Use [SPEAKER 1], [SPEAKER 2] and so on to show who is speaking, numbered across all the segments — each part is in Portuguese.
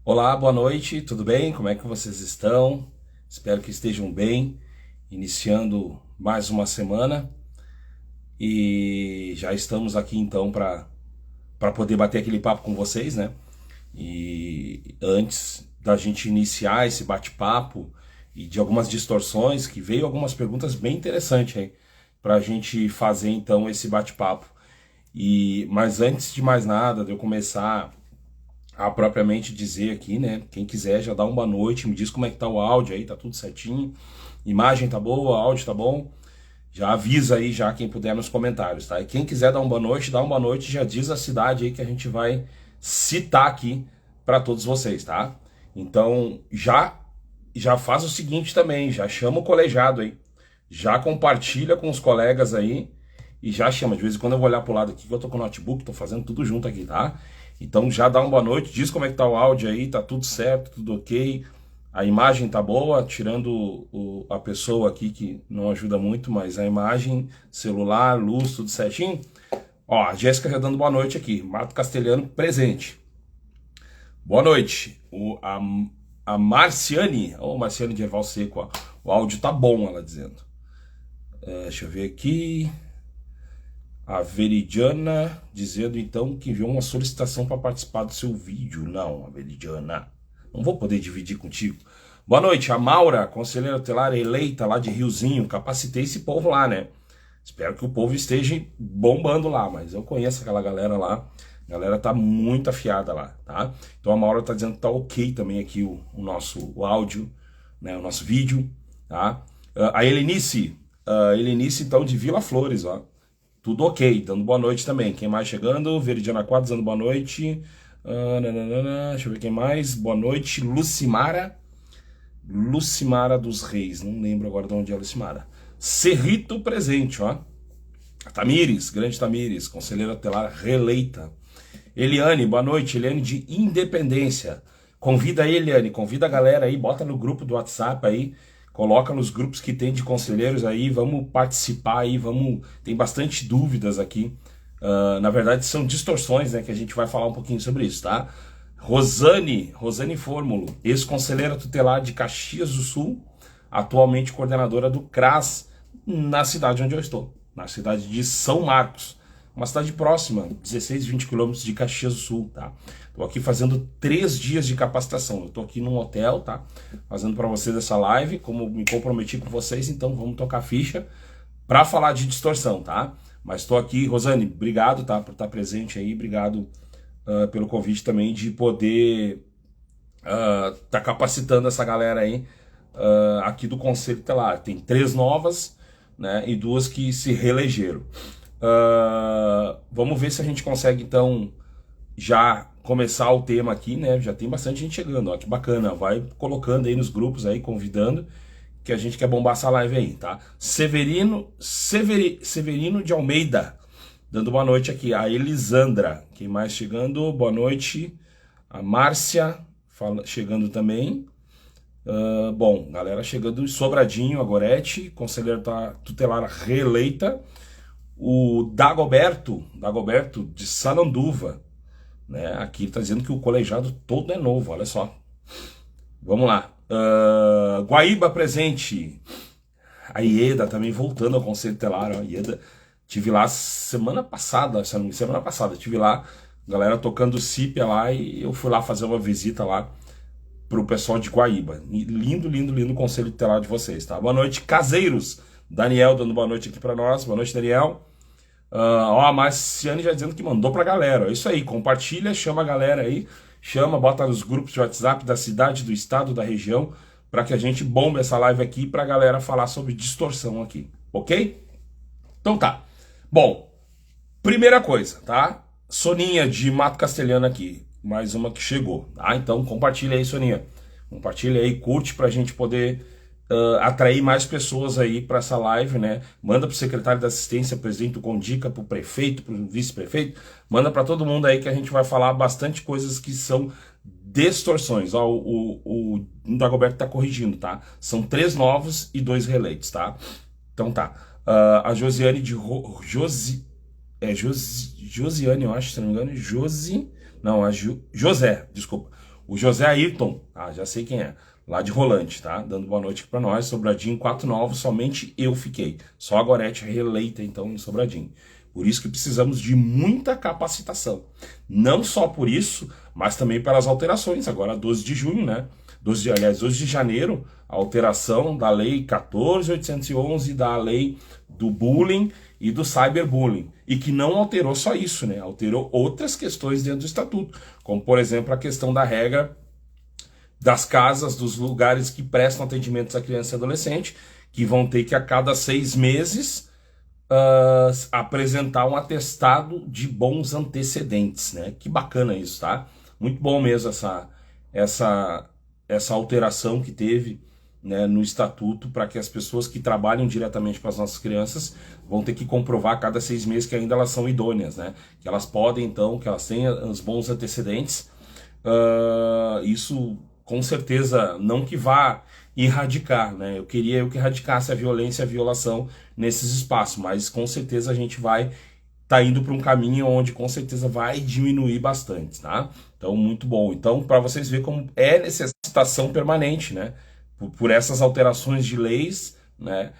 [SPEAKER 1] Olá, boa noite, tudo bem? Como é que vocês estão? Espero que estejam bem, iniciando mais uma semana e já estamos aqui então para poder bater aquele papo com vocês, né? E antes da gente iniciar esse bate-papo e de algumas distorções, que veio algumas perguntas bem interessantes aí para a gente fazer então esse bate-papo. Mas antes de mais nada, de eu começar a propriamente dizer aqui, né? Quem quiser já dá uma boa noite, me diz como é que tá o áudio aí, tá tudo certinho. Imagem tá boa, áudio tá bom? Já avisa aí já quem puder nos comentários, tá? E quem quiser dar uma boa noite, dá uma boa noite, já diz a cidade aí que a gente vai citar aqui para todos vocês, tá? Então, já faz o seguinte também, já chama o colegiado aí. Já compartilha com os colegas aí e já chama. De vez em quando eu vou olhar pro lado aqui que eu tô com o notebook, tô fazendo tudo junto aqui, tá? Então já dá uma boa noite, diz como é que tá o áudio aí, tá tudo certo, tudo ok. A imagem tá boa, tirando a pessoa aqui que não ajuda muito, mas a imagem, celular, luz, tudo certinho. Ó, a Jéssica já dando boa noite aqui. Mato Castelhano presente. Boa noite. A Marciane, Marciane de Erval Seco, ó. O áudio tá bom, ela dizendo. Deixa eu ver aqui. A Veridiana dizendo então que enviou uma solicitação para participar do seu vídeo. Não, a Veridiana, não vou poder dividir contigo. Boa noite, a Maura, conselheira tutelar eleita lá de Riozinho. Capacitei esse povo lá, né? Espero que o povo esteja bombando lá, mas eu conheço aquela galera lá. A galera tá muito afiada lá, tá? Então a Maura tá dizendo que tá ok também aqui o áudio, né? O nosso vídeo, tá? A Helenice então de Vila Flores, ó. Tudo ok, dando boa noite também. Quem mais chegando? Veridiana 4 dando boa noite. Deixa eu ver quem mais. Boa noite. Lucimara. Lucimara dos Reis. Não lembro agora de onde é a Lucimara. Cerrito presente, ó. Tamires, grande Tamires, conselheira tutelar reeleita. Eliane, boa noite. Eliane de Independência. Convida aí, Eliane, convida a galera aí, bota no grupo do WhatsApp aí, coloca nos grupos que tem de conselheiros aí, vamos participar aí, tem bastante dúvidas aqui. Na verdade são distorções, né, que a gente vai falar um pouquinho sobre isso, tá? Rosane Fórmulo, ex-conselheira tutelar de Caxias do Sul, atualmente coordenadora do CRAS na cidade onde eu estou, na cidade de São Marcos, uma cidade próxima, 16, 20 quilômetros de Caxias do Sul, tá? Tô aqui fazendo 3 dias de capacitação. Eu tô aqui num hotel, tá? Fazendo para vocês essa live, como me comprometi com vocês, então vamos tocar ficha para falar de distorção, tá? Mas tô aqui, Rosane, obrigado, tá, por estar presente aí, obrigado pelo convite também de poder tá capacitando essa galera aí aqui do Conselho Tutelar. Tem 3 novas, né, e 2 que se reelegeram. Vamos ver se a gente consegue então já começar o tema aqui, né? Já tem bastante gente chegando, ó, que bacana. Vai colocando aí nos grupos aí, convidando, que a gente quer bombar essa live aí, tá? Severino de Almeida, dando boa noite aqui. A Elisandra, quem mais chegando? Boa noite. A Márcia, chegando também. Bom, galera chegando. Sobradinho, a Gorete, conselheira tutelar reeleita. O Dagoberto de Sananduva, né? Aqui está dizendo que o colegiado todo é novo, olha só. Vamos lá. Guaíba presente. A Ieda também voltando ao Conselho Tutelar. A Ieda, tive lá semana passada, tive lá, galera tocando sípia lá e eu fui lá fazer uma visita lá pro pessoal de Guaíba. Lindo, lindo, lindo o Conselho Tutelar de vocês, tá? Boa noite, caseiros. Daniel dando boa noite aqui para nós. Boa noite, Daniel. A Marciane já dizendo que mandou pra galera. É isso aí, compartilha, chama a galera aí, bota nos grupos de WhatsApp da cidade, do estado, da região, para que a gente bombe essa live aqui pra galera falar sobre distorção aqui, ok? Então tá. Bom, primeira coisa, tá? Soninha de Mato Castelhano aqui, mais uma que chegou, tá? Então compartilha aí, Soninha. Compartilha aí, curte pra gente poder atrair mais pessoas aí para essa live, né? Manda pro secretário da assistência, presidente do Condica, pro prefeito, pro vice-prefeito, manda para todo mundo aí que a gente vai falar bastante coisas que são distorções. Ó, o Dagoberto tá corrigindo, tá? São 3 novos e 2 reeleitos, tá? Então tá. A Josiane de Josiane, eu acho, se não me engano, José, desculpa. O José Ayrton, já sei quem é, lá de Rolante, tá? Dando boa noite aqui pra nós. Sobradinho 4-9, somente eu fiquei. Só a Gorete reeleita, então, em Sobradinho. Por isso que precisamos de muita capacitação. Não só por isso, mas também pelas alterações. Agora, 12 de junho, né? 12 de janeiro, a alteração da lei 14.811, da lei do bullying e do cyberbullying. E que não alterou só isso, né? Alterou outras questões dentro do estatuto. Como, por exemplo, a questão da regra das casas, dos lugares que prestam atendimentos a criança e adolescente, que vão ter que a cada 6 meses apresentar um atestado de bons antecedentes, né? Que bacana isso, tá? Muito bom mesmo essa alteração que teve, né, no estatuto, para que as pessoas que trabalham diretamente com as nossas crianças vão ter que comprovar a cada 6 meses que ainda elas são idôneas, né? Que elas podem, então, que elas têm os bons antecedentes. Isso com certeza não que vá erradicar, né? Eu queria que erradicasse a violência e a violação nesses espaços, mas com certeza a gente vai tá indo para um caminho onde com certeza vai diminuir bastante, tá? Então, muito bom. Então, para vocês verem como é necessitação permanente, né? Por essas alterações de leis, né?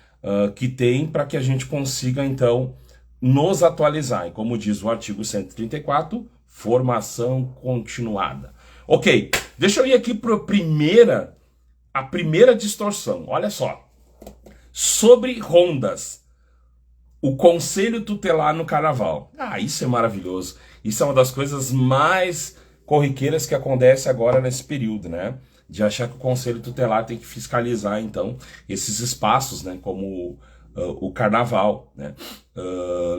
[SPEAKER 1] Que tem para que a gente consiga, então, nos atualizar. E como diz o artigo 134, formação continuada. Ok, deixa eu ir aqui para a primeira distorção. Olha só. Sobre rondas. O conselho tutelar no carnaval. Isso é maravilhoso. Isso é uma das coisas mais corriqueiras que acontece agora nesse período, né? De achar que o conselho tutelar tem que fiscalizar, então, esses espaços, né? Como o carnaval, né?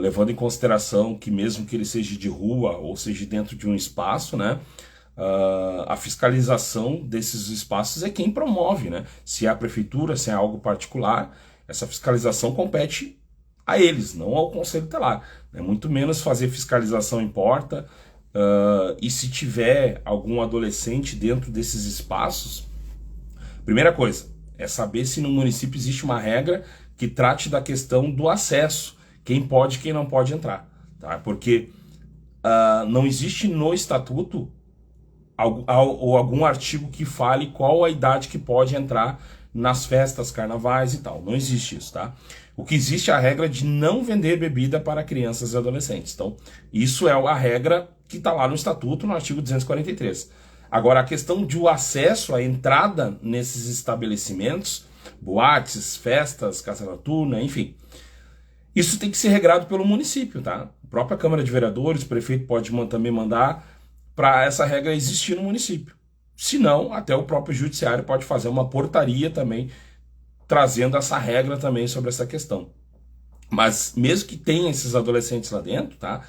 [SPEAKER 1] Levando em consideração que mesmo que ele seja de rua ou seja dentro de um espaço, né? A fiscalização desses espaços é quem promove, né? Se é a prefeitura, se é algo particular, essa fiscalização compete a eles, não ao conselho tutelar. Muito menos fazer fiscalização importa. E se tiver algum adolescente dentro desses espaços, primeira coisa é saber se no município existe uma regra que trate da questão do acesso, quem pode e quem não pode entrar, tá? Porque não existe no estatuto ou algum artigo que fale qual a idade que pode entrar nas festas, carnavais e tal. Não existe isso, tá? O que existe é a regra de não vender bebida para crianças e adolescentes. Então, isso é a regra que está lá no estatuto, no artigo 243. Agora, a questão do acesso, a entrada nesses estabelecimentos, boates, festas, casa noturna, enfim, isso tem que ser regrado pelo município, tá? A própria Câmara de Vereadores, o prefeito pode também mandar para essa regra existir no município. Se não, até o próprio judiciário pode fazer uma portaria também, trazendo essa regra também sobre essa questão. Mas mesmo que tenha esses adolescentes lá dentro, tá?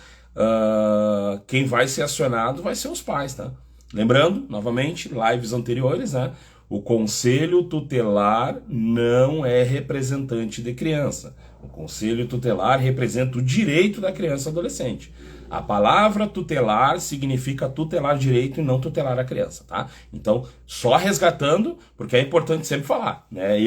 [SPEAKER 1] Quem vai ser acionado vai ser os pais, tá? Lembrando, novamente, lives anteriores, né? O conselho tutelar não é representante de criança. O conselho tutelar representa o direito da criança e adolescente. A palavra tutelar significa tutelar direito e não tutelar a criança, tá? Então, só resgatando, porque é importante sempre falar, né?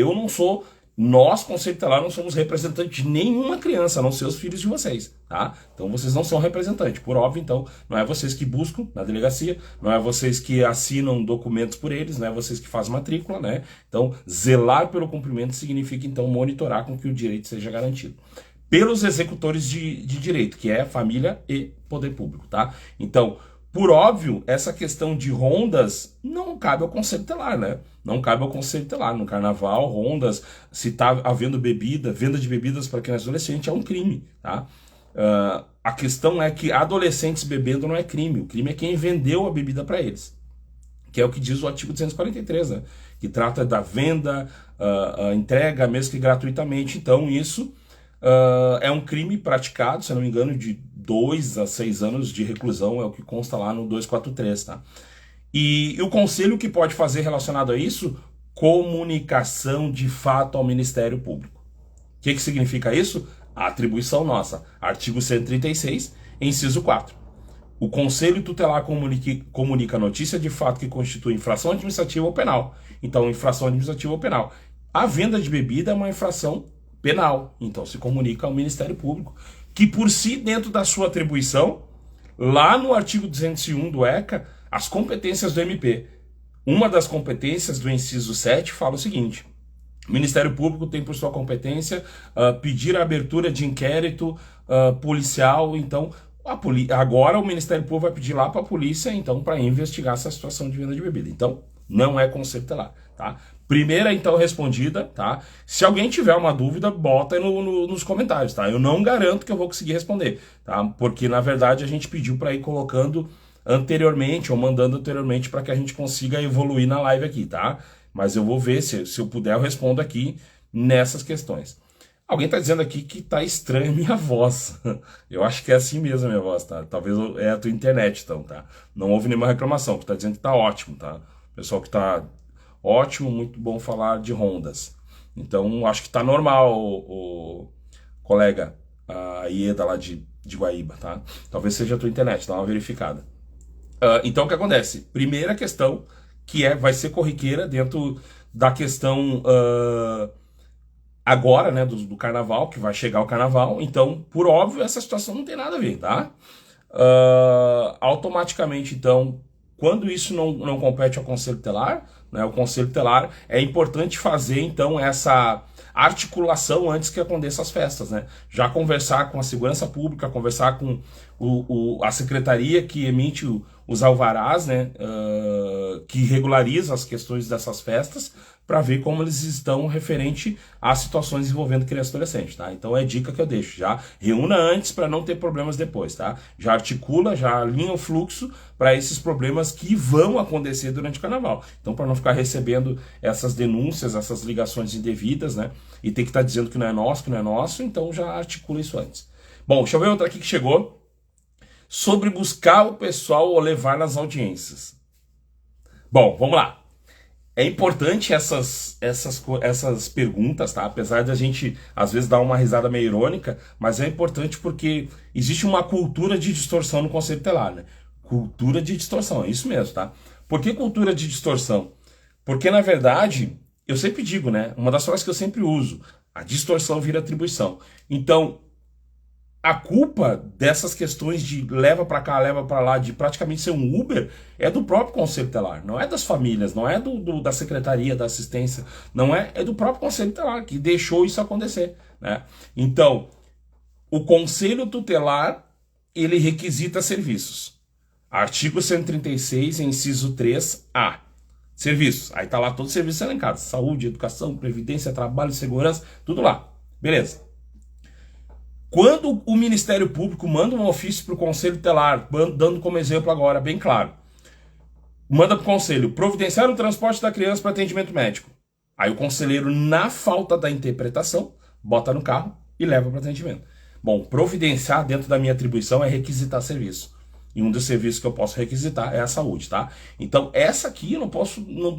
[SPEAKER 1] Nós, conselho tutelar, não somos representantes de nenhuma criança, a não ser os filhos de vocês, tá? Então, vocês não são representantes, por óbvio, então, não é vocês que buscam na delegacia, não é vocês que assinam documentos por eles, não é vocês que fazem matrícula, né? Então, zelar pelo cumprimento significa, então, monitorar com que o direito seja garantido pelos executores de direito, que é família e poder público, tá? Então, por óbvio, essa questão de rondas não cabe ao conselho tutelar, né? Não cabe ao conselho tutelar. No carnaval, rondas, se tá havendo venda de bebidas para criança e adolescente é um crime, tá? A questão é que adolescentes bebendo não é crime. O crime é quem vendeu a bebida para eles, que é o que diz o artigo 243, né? Que trata da venda, a entrega, mesmo que gratuitamente. Então, isso é um crime praticado, se eu não me engano, de 2 a 6 anos de reclusão, é o que consta lá no 243, tá? E o conselho que pode fazer relacionado a isso? Comunicação de fato ao Ministério Público. O que significa isso? A atribuição nossa. Artigo 136, inciso 4. O conselho tutelar comunica a notícia de fato que constitui infração administrativa ou penal. Então, infração administrativa ou penal. A venda de bebida é uma infração penal. Então, se comunica ao Ministério Público, que por si, dentro da sua atribuição, lá no artigo 201 do ECA, as competências do MP, Uma das competências do inciso 7 fala o seguinte: o Ministério Público tem por sua competência pedir a abertura de inquérito policial. Então, agora o Ministério Público vai pedir lá para a polícia, então, para investigar essa situação de venda de bebida. Então, não é conselho tutelar, tá? Primeira, então, respondida, tá? Se alguém tiver uma dúvida, bota aí nos comentários, tá? Eu não garanto que eu vou conseguir responder, tá? Porque, na verdade, a gente pediu para ir colocando anteriormente ou mandando anteriormente para que a gente consiga evoluir na live aqui, tá? Mas eu vou ver, se eu puder, eu respondo aqui nessas questões. Alguém tá dizendo aqui que tá estranha a minha voz. Eu acho que é assim mesmo a minha voz, tá? Talvez é a tua internet, então, tá? Não houve nenhuma reclamação, que tá dizendo que tá ótimo, tá? Pessoal que tá ótimo, muito bom falar de rondas. Então, acho que tá normal, o colega, a Ieda lá de Guaíba, tá? Talvez seja a tua internet, dá uma verificada. Então, o que acontece? Primeira questão, que vai ser corriqueira dentro da questão agora, né, do carnaval, que vai chegar o carnaval. Então, por óbvio, essa situação não tem nada a ver, tá? Automaticamente, então, quando isso não compete ao Conselho Tutelar, né, o Conselho Tutelar, é importante fazer, então, essa articulação antes que aconteça as festas, né? Já conversar com a segurança pública, conversar com a secretaria que emite os alvarás, né, que regulariza as questões dessas festas, para ver como eles estão referente às situações envolvendo criança e adolescente, tá? Então é dica que eu deixo, já reúna antes para não ter problemas depois, tá? Já articula, já alinha o fluxo para esses problemas que vão acontecer durante o carnaval. Então, para não ficar recebendo essas denúncias, essas ligações indevidas, né? E ter que estar dizendo que não é nosso, então já articula isso antes. Bom, deixa eu ver outra aqui que chegou. Sobre buscar o pessoal ou levar nas audiências. Bom, vamos lá. É importante essas perguntas, tá? Apesar de a gente, às vezes, dar uma risada meio irônica, mas é importante porque existe uma cultura de distorção no Conselho Tutelar, né? Cultura de distorção, é isso mesmo, tá? Por que cultura de distorção? Porque, na verdade, eu sempre digo, né? Uma das frases que eu sempre uso, a distorção vira atribuição. Então, a culpa dessas questões de leva para cá, leva para lá, de praticamente ser um Uber, é do próprio Conselho Tutelar, não é das famílias, não é da secretaria, da assistência, não é do próprio Conselho Tutelar que deixou isso acontecer, né? Então, o Conselho Tutelar, ele requisita serviços. Artigo 136, inciso 3A. Serviços. Aí tá lá todos os serviços elencados: saúde, educação, previdência, trabalho, segurança, tudo lá. Beleza. Quando o Ministério Público manda um ofício para o Conselho Tutelar, dando como exemplo agora, bem claro, manda para o Conselho providenciar o transporte da criança para atendimento médico. Aí o conselheiro, na falta da interpretação, bota no carro e leva para atendimento. Bom, providenciar dentro da minha atribuição é requisitar serviço. E um dos serviços que eu posso requisitar é a saúde, tá? Então essa aqui eu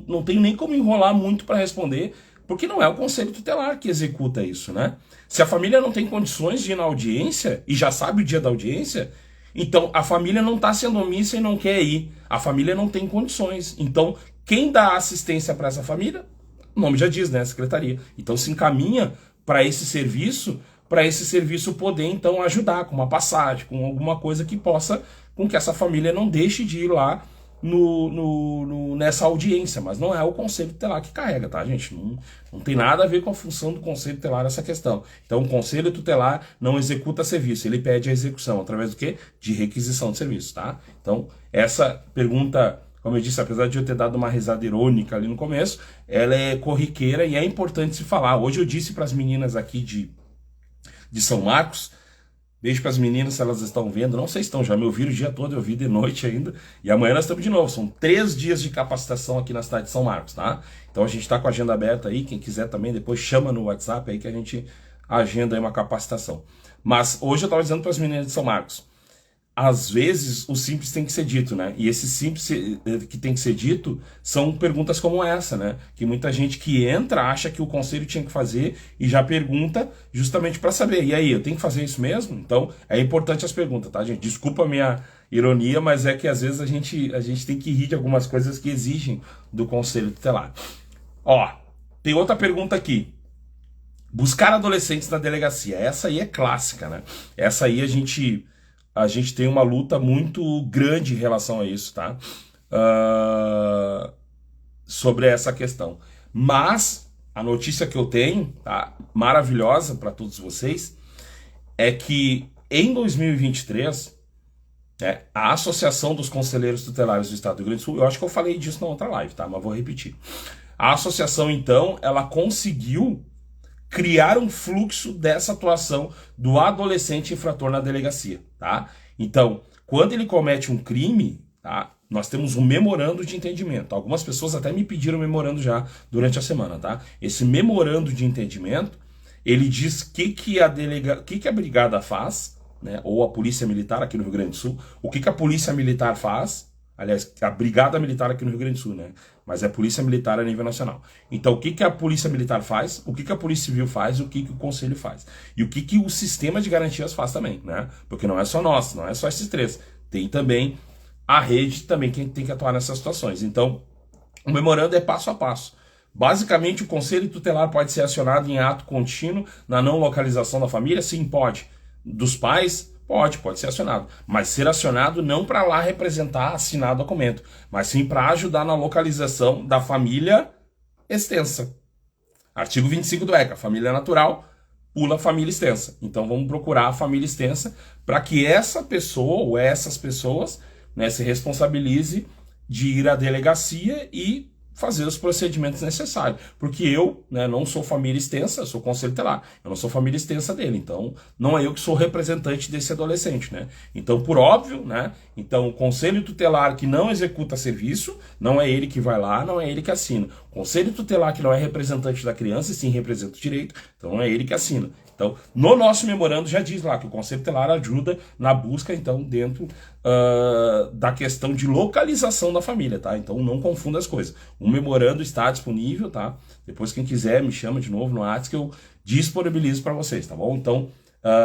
[SPEAKER 1] não tenho nem como enrolar muito para responder, porque não é o Conselho Tutelar que executa isso, né? Se a família não tem condições de ir na audiência, e já sabe o dia da audiência, então a família não está sendo omissa e não quer ir. A família não tem condições. Então, quem dá assistência para essa família? O nome já diz, né? A secretaria. Então se encaminha para esse serviço poder, então, ajudar com uma passagem, com alguma coisa que possa, com que essa família não deixe de ir lá nessa audiência, mas não é o Conselho Tutelar que carrega, tá, gente? Não tem nada a ver com a função do Conselho Tutelar essa questão. Então, o Conselho Tutelar não executa serviço, ele pede a execução, através do quê? De requisição de serviço, tá? Então, essa pergunta, como eu disse, apesar de eu ter dado uma risada irônica ali no começo, ela é corriqueira e é importante se falar. Hoje eu disse para as meninas aqui de São Marcos, beijo para as meninas se elas estão vendo, não sei se estão, já me ouviram o dia todo, eu vi de noite ainda, e amanhã nós estamos de novo, são 3 dias de capacitação aqui na cidade de São Marcos, tá? Então a gente está com a agenda aberta aí, quem quiser também depois chama no WhatsApp aí que a gente agenda aí uma capacitação. Mas hoje eu estava dizendo para as meninas de São Marcos, às vezes o simples tem que ser dito, né? E esse simples que tem que ser dito são perguntas como essa, né? Que muita gente que entra acha que o conselho tinha que fazer e já pergunta justamente para saber. E aí, eu tenho que fazer isso mesmo? Então, é importante as perguntas, tá, gente? Desculpa a minha ironia, mas é que às vezes a gente tem que rir de algumas coisas que exigem do Conselho Tutelar. Ó, tem outra pergunta aqui. Buscar adolescentes na delegacia. Essa aí é clássica, né? Essa aí a gente tem uma luta muito grande em relação a isso, tá? sobre essa questão. Mas a notícia que eu tenho, tá, maravilhosa para todos vocês, é que em 2023, a Associação dos Conselheiros Tutelares do Estado do Rio Grande do Sul, eu acho que eu falei disso na outra live, tá? Mas vou repetir. A associação, então, ela conseguiu criar um fluxo dessa atuação do adolescente infrator na delegacia, tá? Então, quando ele comete um crime, tá? Nós temos um memorando de entendimento. Algumas pessoas até me pediram memorando já durante a semana, tá? Esse memorando de entendimento, ele diz o que a brigada faz, né? Ou a polícia militar aqui no Rio Grande do Sul, o que a polícia militar faz, aliás, a brigada militar aqui no Rio Grande do Sul, né? Mas é a polícia militar a nível nacional. Então, o que a polícia militar faz, o que a polícia civil faz, o que o conselho faz. E o que o sistema de garantias faz também, né? Porque não é só nós, não é só esses três. Tem também a rede, também quem tem que atuar nessas situações. Então, o memorando é passo a passo. Basicamente, o conselho tutelar pode ser acionado em ato contínuo na não localização da família? Sim, pode. Dos pais? Pode ser acionado. Mas ser acionado não para lá representar, assinar documento, mas sim para ajudar na localização da família extensa. Artigo 25 do ECA, família natural, pula a família extensa. Então vamos procurar a família extensa para que essa pessoa ou essas pessoas, né, se responsabilize de ir à delegacia e fazer os procedimentos necessários. Porque eu, né, não sou família extensa, eu sou conselho tutelar. Eu não sou família extensa dele. Então, não é eu que sou representante desse adolescente, né? Então, por óbvio, né? Então, o conselho tutelar que não executa serviço, não é ele que vai lá, não é ele que assina. O conselho tutelar que não é representante da criança, e sim representa o direito, então não é ele que assina. Então, no nosso memorando já diz lá que o Conselho Tutelar ajuda na busca, então, dentro da questão de localização da família, tá? Então, não confunda as coisas. O memorando está disponível, tá? Depois, quem quiser, me chama de novo no WhatsApp que eu disponibilizo para vocês, tá bom? Então,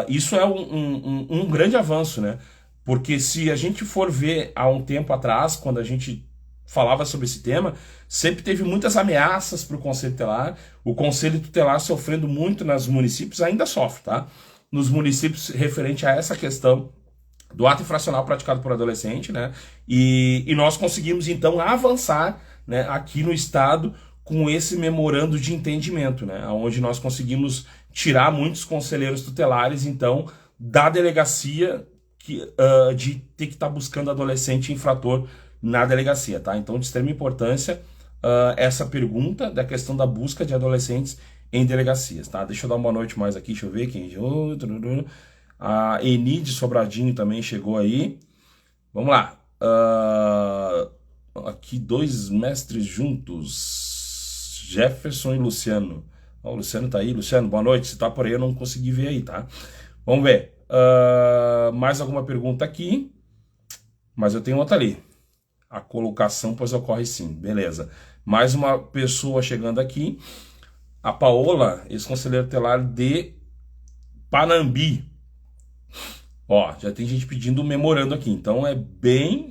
[SPEAKER 1] isso é um grande avanço, né? Porque se a gente for ver há um tempo atrás, quando a gente falava sobre esse tema, sempre teve muitas ameaças para o Conselho Tutelar. O Conselho Tutelar sofrendo muito nos municípios, ainda sofre, tá? Nos municípios referente a essa questão do ato infracional praticado por adolescente, né? E nós conseguimos, então, avançar, né, aqui no estado com esse memorando de entendimento, né? Onde nós conseguimos tirar muitos conselheiros tutelares, então, da delegacia de ter que estar buscando adolescente infrator na delegacia, tá? Então, de extrema importância, essa pergunta da questão da busca de adolescentes em delegacias, tá? Deixa eu dar uma boa noite mais aqui, deixa eu ver quem... A Eni de Sobradinho também chegou aí. Vamos lá. Aqui, dois mestres juntos, Jefferson e Luciano. O Luciano tá aí. Luciano, boa noite. Se tá por aí, eu não consegui ver aí, tá? Vamos ver. Mais alguma pergunta aqui? Mas eu tenho outra ali. A colocação, pois ocorre sim. Beleza. Mais uma pessoa chegando aqui. A Paola, ex-conselheira tutelar de Panambi. Ó, já tem gente pedindo um memorando aqui. Então é bem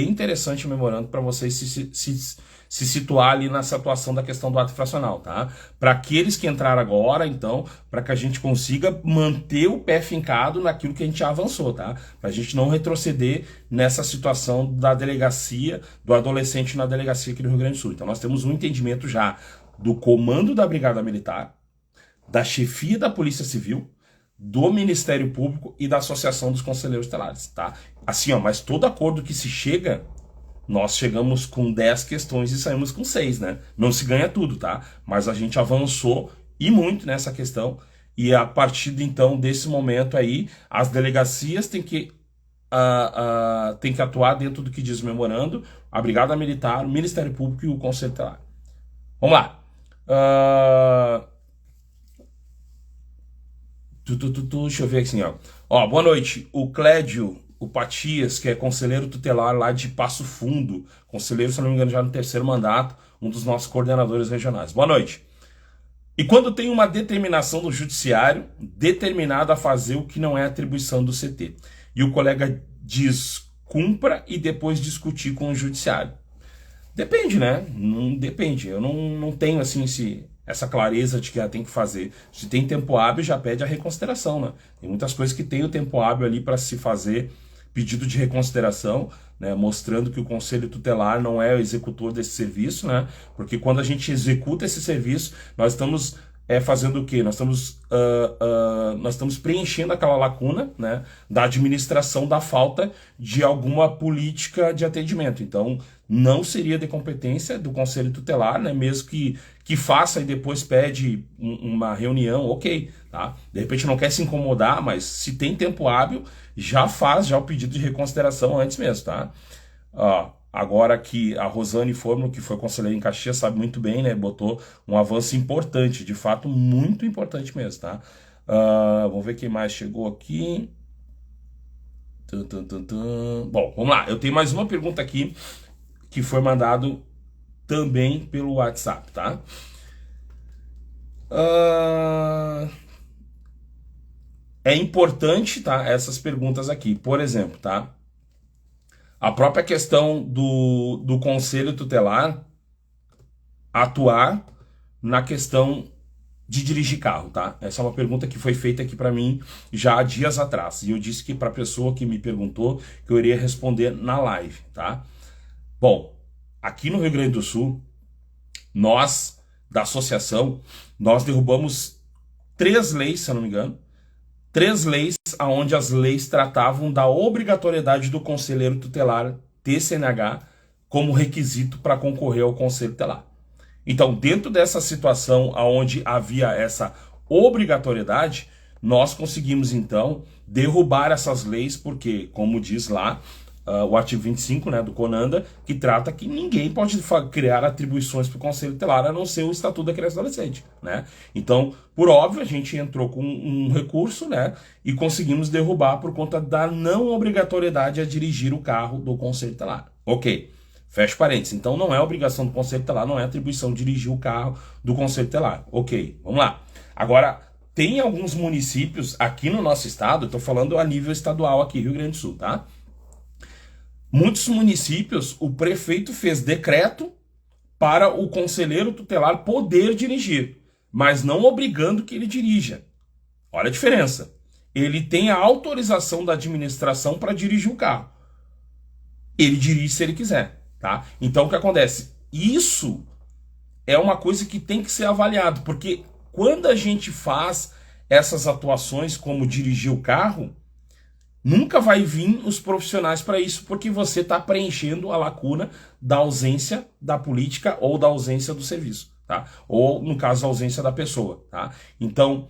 [SPEAKER 1] interessante o memorando para vocês se situar ali nessa atuação da questão do ato infracional, tá? Para aqueles que entraram agora, então, para que a gente consiga manter o pé fincado naquilo que a gente já avançou, tá? Para a gente não retroceder nessa situação da delegacia, do adolescente na delegacia aqui no Rio Grande do Sul. Então nós temos um entendimento já do comando da Brigada Militar, da chefia da Polícia Civil, do Ministério Público e da Associação dos Conselheiros Tutelares, tá? Assim, ó, mas todo acordo que se chega, nós chegamos com 10 questões e saímos com 6, né? Não se ganha tudo, tá? Mas a gente avançou e muito nessa questão, e a partir, então, desse momento aí, as delegacias têm que atuar dentro do que diz o memorando, a Brigada Militar, o Ministério Público e o Conselho Tutelar. Vamos lá. Deixa eu ver aqui assim, ó. Boa noite. O Clédio, o Patias, que é conselheiro tutelar lá de Passo Fundo, conselheiro, se não me engano, já no 3º mandato, um dos nossos coordenadores regionais. Boa noite. E quando tem uma determinação do judiciário determinada a fazer o que não é atribuição do CT, e o colega diz cumpra e depois discutir com o judiciário. Depende, né? Não depende. Eu não tenho assim essa clareza de que ela tem que fazer. Se tem tempo hábil, já pede a reconsideração, né? Tem muitas coisas que tem o tempo hábil ali para se fazer pedido de reconsideração. né, mostrando que o Conselho Tutelar não é o executor desse serviço, né, porque quando a gente executa esse serviço, nós estamos fazendo o quê? Nós estamos preenchendo aquela lacuna, né, da administração da falta de alguma política de atendimento. Então, não seria de competência do Conselho Tutelar, né, mesmo que faça e depois pede uma reunião, ok, tá? De repente não quer se incomodar, mas se tem tempo hábil, já faz já o pedido de reconsideração antes mesmo, tá? Agora que a Rosane Forno, que foi conselheira em Caxias, sabe muito bem, né? Botou um avanço importante, de fato, muito importante mesmo, tá? Vamos ver quem mais chegou aqui. Bom, vamos lá. Eu tenho mais uma pergunta aqui que foi mandado também pelo WhatsApp, tá? É importante, tá? Essas perguntas aqui. Por exemplo, tá? A própria questão do Conselho Tutelar atuar na questão de dirigir carro, tá? Essa é uma pergunta que foi feita aqui para mim já há dias atrás. E eu disse que para a pessoa que me perguntou que eu iria responder na live, tá? Bom, aqui no Rio Grande do Sul, nós, da associação, nós derrubamos 3 leis, se eu não me engano, 3 leis onde as leis tratavam da obrigatoriedade do conselheiro tutelar ter CNH como requisito para concorrer ao conselho tutelar. Então, dentro dessa situação onde havia essa obrigatoriedade, nós conseguimos, então, derrubar essas leis, porque, como diz lá, o artigo 25, né, do CONANDA, que trata que ninguém pode criar atribuições para o Conselho Tutelar a não ser o Estatuto da Criança e Adolescente, né? Então, por óbvio, a gente entrou com um recurso, né, e conseguimos derrubar por conta da não obrigatoriedade a dirigir o carro do Conselho Tutelar. Ok, fecha parênteses. Então, não é obrigação do Conselho Tutelar, não é atribuição dirigir o carro do Conselho Tutelar. Ok, vamos lá. Agora, tem alguns municípios aqui no nosso estado, estou falando a nível estadual aqui, Rio Grande do Sul, tá? Muitos municípios, o prefeito fez decreto para o conselheiro tutelar poder dirigir, mas não obrigando que ele dirija. Olha a diferença. Ele tem a autorização da administração para dirigir o carro. Ele dirige se ele quiser, tá? Então o que acontece? Isso é uma coisa que tem que ser avaliado, porque quando a gente faz essas atuações como dirigir o carro, nunca vai vir os profissionais para isso, porque você está preenchendo a lacuna da ausência da política ou da ausência do serviço, tá? Ou, no caso, a ausência da pessoa, tá? Então,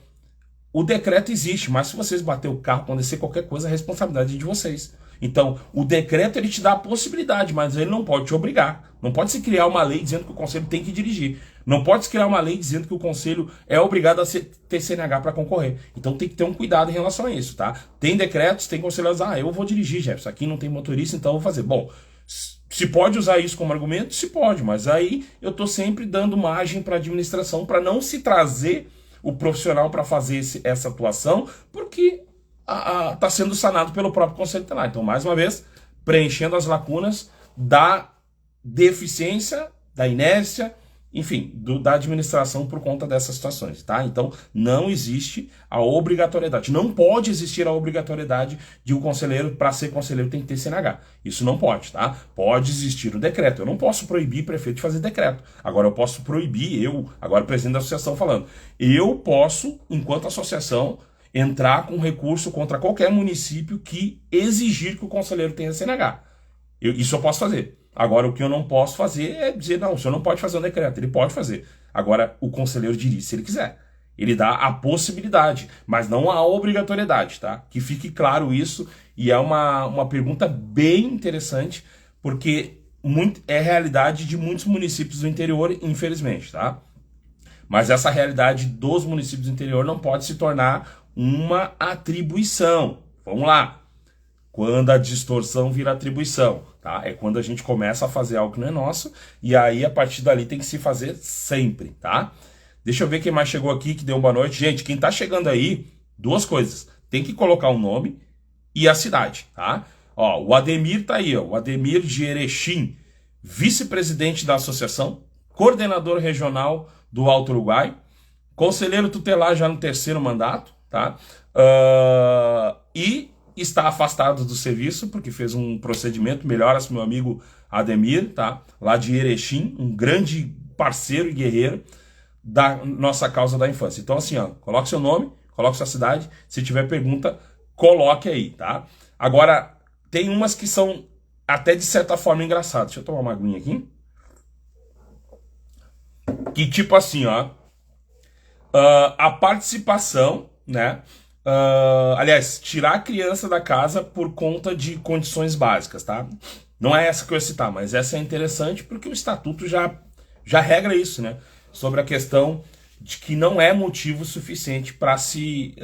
[SPEAKER 1] o decreto existe, mas se vocês bater o carro, acontecer qualquer coisa, a responsabilidade é de vocês. Então, o decreto ele te dá a possibilidade, mas ele não pode te obrigar. Não pode se criar uma lei dizendo que o conselho tem que dirigir. Não pode se criar uma lei dizendo que o conselho é obrigado a ter CNH para concorrer. Então tem que ter um cuidado em relação a isso, tá? Tem decretos, tem conselheiros, eu vou dirigir, Jefferson, aqui não tem motorista, então eu vou fazer. Bom, se pode usar isso como argumento? Se pode, mas aí eu tô sempre dando margem para a administração para não se trazer o profissional para fazer essa atuação, porque está sendo sanado pelo próprio Conselho Tutelar. Então, mais uma vez, preenchendo as lacunas da deficiência, da inércia, enfim, da administração por conta dessas situações, tá? Então, não existe a obrigatoriedade. Não pode existir a obrigatoriedade de um conselheiro, para ser conselheiro, tem que ter CNH. Isso não pode, tá? Pode existir o decreto. Eu não posso proibir o prefeito de fazer decreto. Agora, eu posso proibir, agora presidente da associação falando, eu posso, enquanto associação, entrar com recurso contra qualquer município que exigir que o conselheiro tenha CNH. Isso eu posso fazer. Agora, o que eu não posso fazer é dizer, não, o senhor não pode fazer um decreto. Ele pode fazer. Agora, o conselheiro dirige se ele quiser. Ele dá a possibilidade, mas não a obrigatoriedade, tá? Que fique claro isso, e é uma pergunta bem interessante, porque é realidade de muitos municípios do interior, infelizmente, tá? Mas essa realidade dos municípios do interior não pode se tornar uma atribuição. Vamos lá. Quando a distorção vira atribuição, tá? É quando a gente começa a fazer algo que não é nosso, e aí a partir dali tem que se fazer sempre, tá? Deixa eu ver quem mais chegou aqui, que deu uma boa noite. Gente, quem tá chegando aí, 2 coisas. Tem que colocar o nome e a cidade, tá? Ó, o Ademir tá aí, ó. O Ademir de Erechim, vice-presidente da associação, coordenador regional do Alto Uruguai, conselheiro tutelar já no 3º mandato, tá? E está afastado do serviço porque fez um procedimento, melhoras, meu amigo Ademir, tá? Lá de Erechim, um grande parceiro e guerreiro da nossa causa da infância. Então assim, ó, coloque seu nome, coloque sua cidade, se tiver pergunta, coloque aí, tá? Agora, tem umas que são até de certa forma engraçadas. Deixa eu tomar uma aguinha aqui. Que tipo assim, ó, a participação, né? Aliás, tirar a criança da casa por conta de condições básicas, tá? Não é essa que eu ia citar, mas essa é interessante porque o estatuto já regra isso, né? Sobre a questão de que não é motivo suficiente para se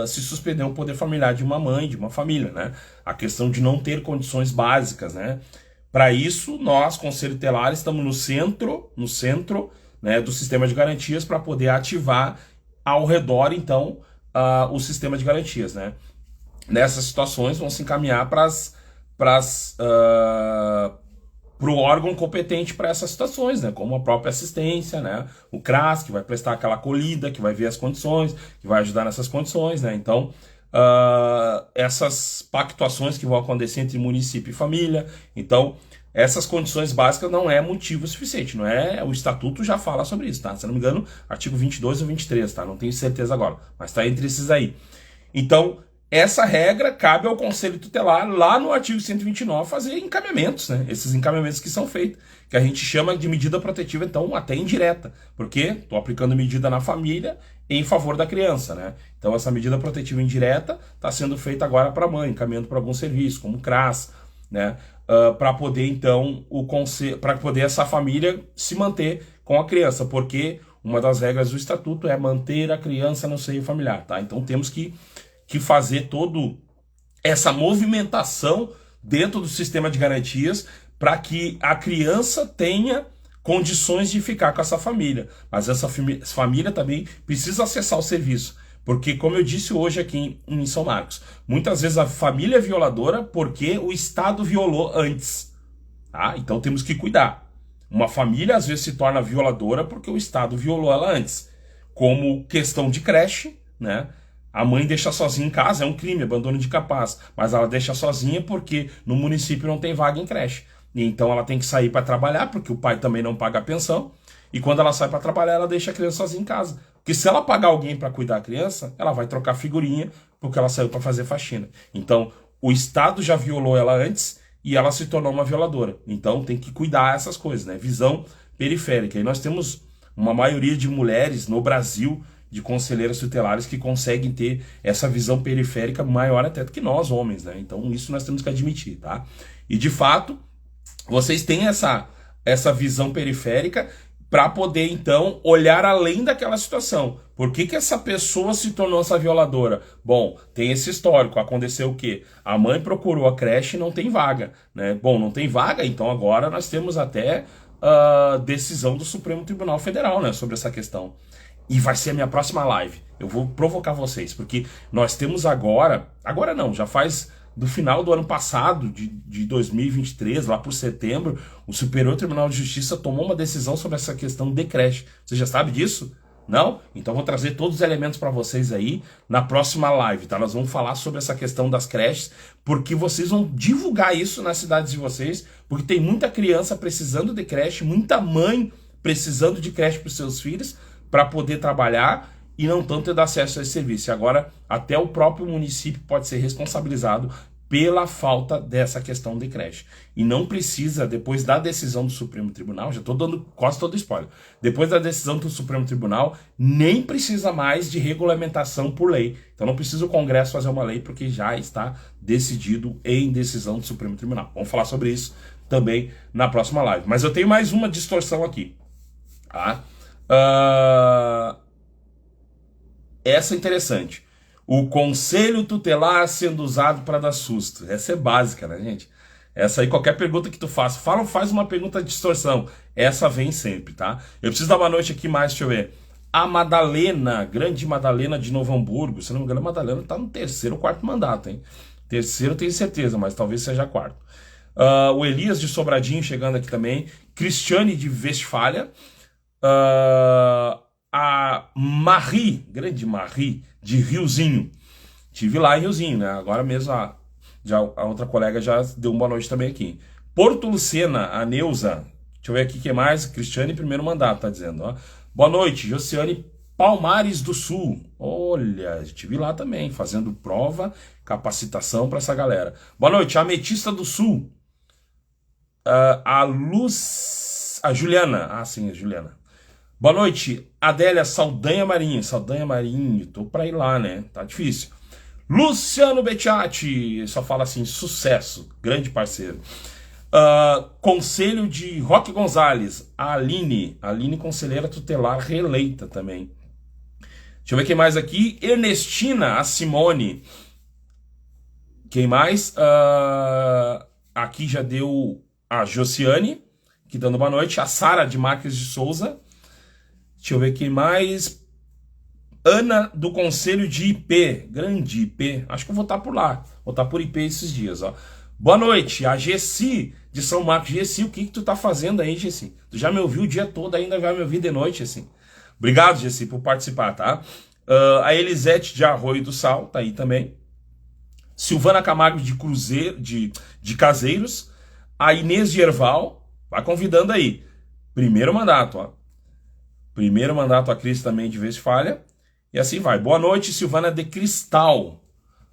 [SPEAKER 1] suspender o poder familiar de uma mãe, de uma família, né? A questão de não ter condições básicas, né? Para isso, nós, Conselho Tutelar, estamos no centro, né, do sistema de garantias para poder ativar ao redor, então, o sistema de garantias, né? Nessas situações vão se encaminhar para o órgão competente para essas situações, né? Como a própria assistência, né? O CRAS, que vai prestar aquela acolhida, que vai ver as condições, que vai ajudar nessas condições, né? Então, essas pactuações que vão acontecer entre município e família. Então, essas condições básicas não é motivo suficiente, não é? O estatuto já fala sobre isso, tá? Se não me engano, artigo 22 ou 23, tá? Não tenho certeza agora, mas tá entre esses aí. Então, essa regra cabe ao Conselho Tutelar, lá no artigo 129, fazer encaminhamentos, né? Esses encaminhamentos que são feitos, que a gente chama de medida protetiva, então, até indireta, porque estou aplicando medida na família em favor da criança, né? Então, essa medida protetiva indireta está sendo feita agora para a mãe, encaminhando para algum serviço, como o CRAS, né? Para poder, então, para poder essa família se manter com a criança, porque uma das regras do estatuto é manter a criança no seio familiar, tá? Então, temos que fazer toda essa movimentação dentro do sistema de garantias para que a criança tenha condições de ficar com essa família. Mas essa família também precisa acessar o serviço. Porque, como eu disse hoje aqui em São Marcos, muitas vezes a família é violadora porque o Estado violou antes. Tá? Então temos que cuidar. Uma família às vezes se torna violadora porque o Estado violou ela antes. Como questão de creche, né? A mãe deixa sozinha em casa, é um crime, abandono de capaz. Mas ela deixa sozinha porque no município não tem vaga em creche. E então ela tem que sair para trabalhar, porque o pai também não paga a pensão. E quando ela sai para trabalhar, ela deixa a criança sozinha em casa. Porque se ela pagar alguém para cuidar da criança, ela vai trocar figurinha porque ela saiu para fazer faxina. Então, o Estado já violou ela antes e ela se tornou uma violadora. Então, tem que cuidar dessas coisas, né? Visão periférica. E nós temos uma maioria de mulheres no Brasil, de conselheiras tutelares, que conseguem ter essa visão periférica maior até do que nós, homens, né? Então, isso nós temos que admitir, tá? E, de fato, vocês têm essa visão periférica para poder, então, olhar além daquela situação. Por que essa pessoa se tornou essa violadora? Bom, tem esse histórico. Aconteceu o quê? A mãe procurou a creche e não tem vaga, né? Bom, não tem vaga, então agora nós temos até a decisão do Supremo Tribunal Federal, né, sobre essa questão. E vai ser a minha próxima live. Eu vou provocar vocês, porque nós temos agora não, já faz do final do ano passado, de 2023, lá por setembro, o Superior Tribunal de Justiça tomou uma decisão sobre essa questão de creche. Você já sabe disso? Não? Então vou trazer todos os elementos para vocês aí na próxima live, tá? Nós vamos falar sobre essa questão das creches, porque vocês vão divulgar isso nas cidades de vocês, porque tem muita criança precisando de creche, muita mãe precisando de creche para os seus filhos, para poder trabalhar e não tanto ter acesso a esse serviço. E agora, até o próprio município pode ser responsabilizado pela falta dessa questão de creche. E não precisa, depois da decisão do Supremo Tribunal, já estou dando quase todo spoiler, depois da decisão do Supremo Tribunal, nem precisa mais de regulamentação por lei. Então não precisa o Congresso fazer uma lei, porque já está decidido em decisão do Supremo Tribunal. Vamos falar sobre isso também na próxima live. Mas eu tenho mais uma distorção aqui. Tá? Essa é interessante. O Conselho Tutelar sendo usado para dar susto. Essa é básica, né, gente? Essa aí, qualquer pergunta que tu faça, faz uma pergunta de distorção. Essa vem sempre, tá? Eu preciso dar uma noite aqui mais, deixa eu ver. A Madalena, grande Madalena de Novo Hamburgo. Se não me engano, a Madalena tá no terceiro ou quarto mandato, hein? Terceiro, tenho certeza, mas talvez seja quarto. O Elias de Sobradinho chegando aqui também. Cristiane de Westfália. A Marie, grande Marie, de Riozinho. Tive lá em Riozinho, né? Agora mesmo a outra colega já deu uma boa noite também aqui. Porto Lucena, a Neuza. Deixa eu ver aqui o que mais. Cristiane, primeiro mandato, tá dizendo, ó. Boa noite, Josiane Palmares do Sul. Olha, estive lá também, fazendo prova, capacitação para essa galera. Boa noite, Ametista do Sul. A Luz... A Juliana. Ah, sim, a Juliana. Boa noite, Adélia Saldanha Marinho. Saldanha Marinho, tô pra ir lá, né? Tá difícil. Luciano Bettiati, só fala assim, sucesso, grande parceiro. Conselho de Roque Gonzalez, a Aline conselheira tutelar reeleita também. Deixa eu ver quem mais aqui. Ernestina, a Simone. Quem mais? Aqui já deu a Josiane, que dando boa noite. A Sara de Marques de Souza. Deixa eu ver quem mais. Ana do Conselho de IP, grande IP, acho que eu vou estar por lá, vou estar por IP esses dias, ó. Boa noite, a Gessi de São Marcos. Gessi, o que tu tá fazendo aí, Gessi? Tu já me ouviu o dia todo, ainda vai me ouvir de noite, assim. Obrigado, Gessi, por participar, tá? A Elisete de Arroio do Sal, tá aí também. Silvana Camargo de Cruzeiro, de Caseiros. A Inês de Erval, vai convidando aí. Primeiro mandato, ó. Primeiro mandato a Cris também de vez falha. E assim vai. Boa noite, Silvana de Cristal.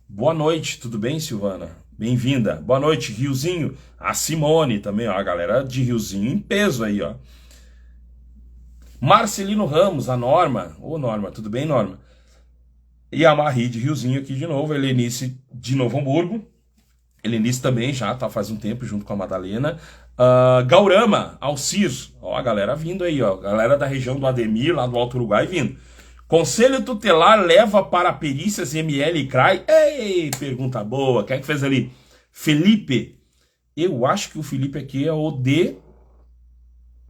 [SPEAKER 1] Boa noite, tudo bem, Silvana? Bem-vinda. Boa noite, Riozinho. A Simone também, ó. A galera de Riozinho em peso aí, ó. Marcelino Ramos, a Norma. Ô, Norma, tudo bem, Norma? E a Marie de Riozinho aqui de novo. A Helenice de Novo Hamburgo. Helenice também já tá faz um tempo junto com a Madalena. Gaurama, Alcir. Ó, a galera vindo aí, ó. Galera da região do Ademir, lá do Alto Uruguai, vindo. Conselho tutelar leva para perícias ML e CRAI? Ei, pergunta boa. Quem é que fez ali? Felipe. Eu acho que o Felipe aqui é o de...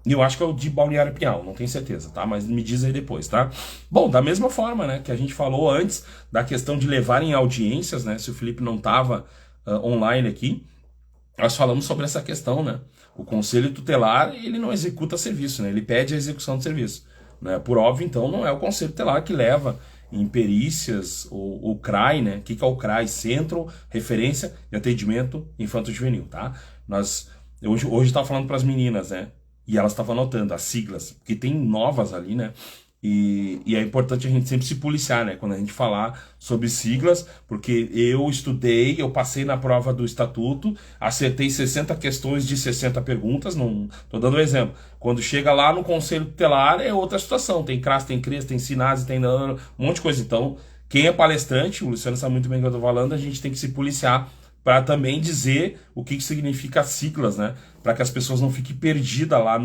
[SPEAKER 1] Eu acho que é o de Balneário Pinhal, não tenho certeza, tá? Mas me diz aí depois, tá? Bom, da mesma forma, né, que a gente falou antes da questão de levarem audiências, né? Se o Felipe não estava online aqui, nós falamos sobre essa questão, né? O Conselho Tutelar, ele não executa serviço, né? Ele pede a execução do serviço. Né? Por óbvio, então, não é o Conselho Tutelar que leva em perícias o CRAI, né? O que é o CRAI? Centro, Referência e Atendimento Infanto-Juvenil, tá? Hoje estava falando para as meninas, né? E elas estavam anotando as siglas, porque tem novas ali, né? E é importante a gente sempre se policiar, né? Quando a gente falar sobre siglas, porque eu estudei, eu passei na prova do estatuto, acertei 60 questões de 60 perguntas, não tô dando um exemplo. Quando chega lá no Conselho Tutelar é outra situação, tem CRAS, tem CRES, tem SINASE, tem um monte de coisa. Então, quem é palestrante, o Luciano sabe muito bem o que eu tô falando, a gente tem que se policiar para também dizer o que significa siglas, né? Para que as pessoas não fiquem perdidas lá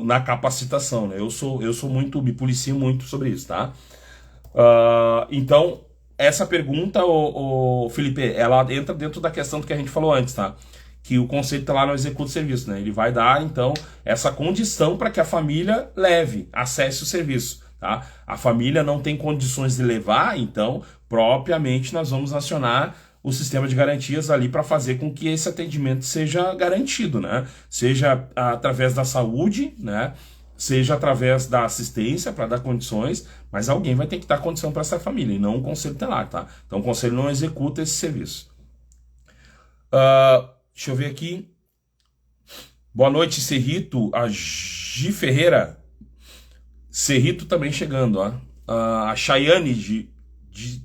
[SPEAKER 1] na capacitação, né? Eu sou muito, me policio muito sobre isso, tá? Então, essa pergunta, o Felipe, ela entra dentro da questão do que a gente falou antes, tá? Que o conceito tá lá no executo o serviço, né? Ele vai dar, então, essa condição para que a família leve, acesse o serviço, tá? A família não tem condições de levar, então, propriamente, nós vamos acionar o sistema de garantias ali para fazer com que esse atendimento seja garantido, né? Seja através da saúde, né? Seja através da assistência para dar condições, mas alguém vai ter que dar condição para essa família, e não o Conselho Tutelar, tá? Então o Conselho não executa esse serviço. Deixa eu ver aqui. Boa noite, Cerrito. A Gi Ferreira. Cerrito também chegando, ó. A Chayane de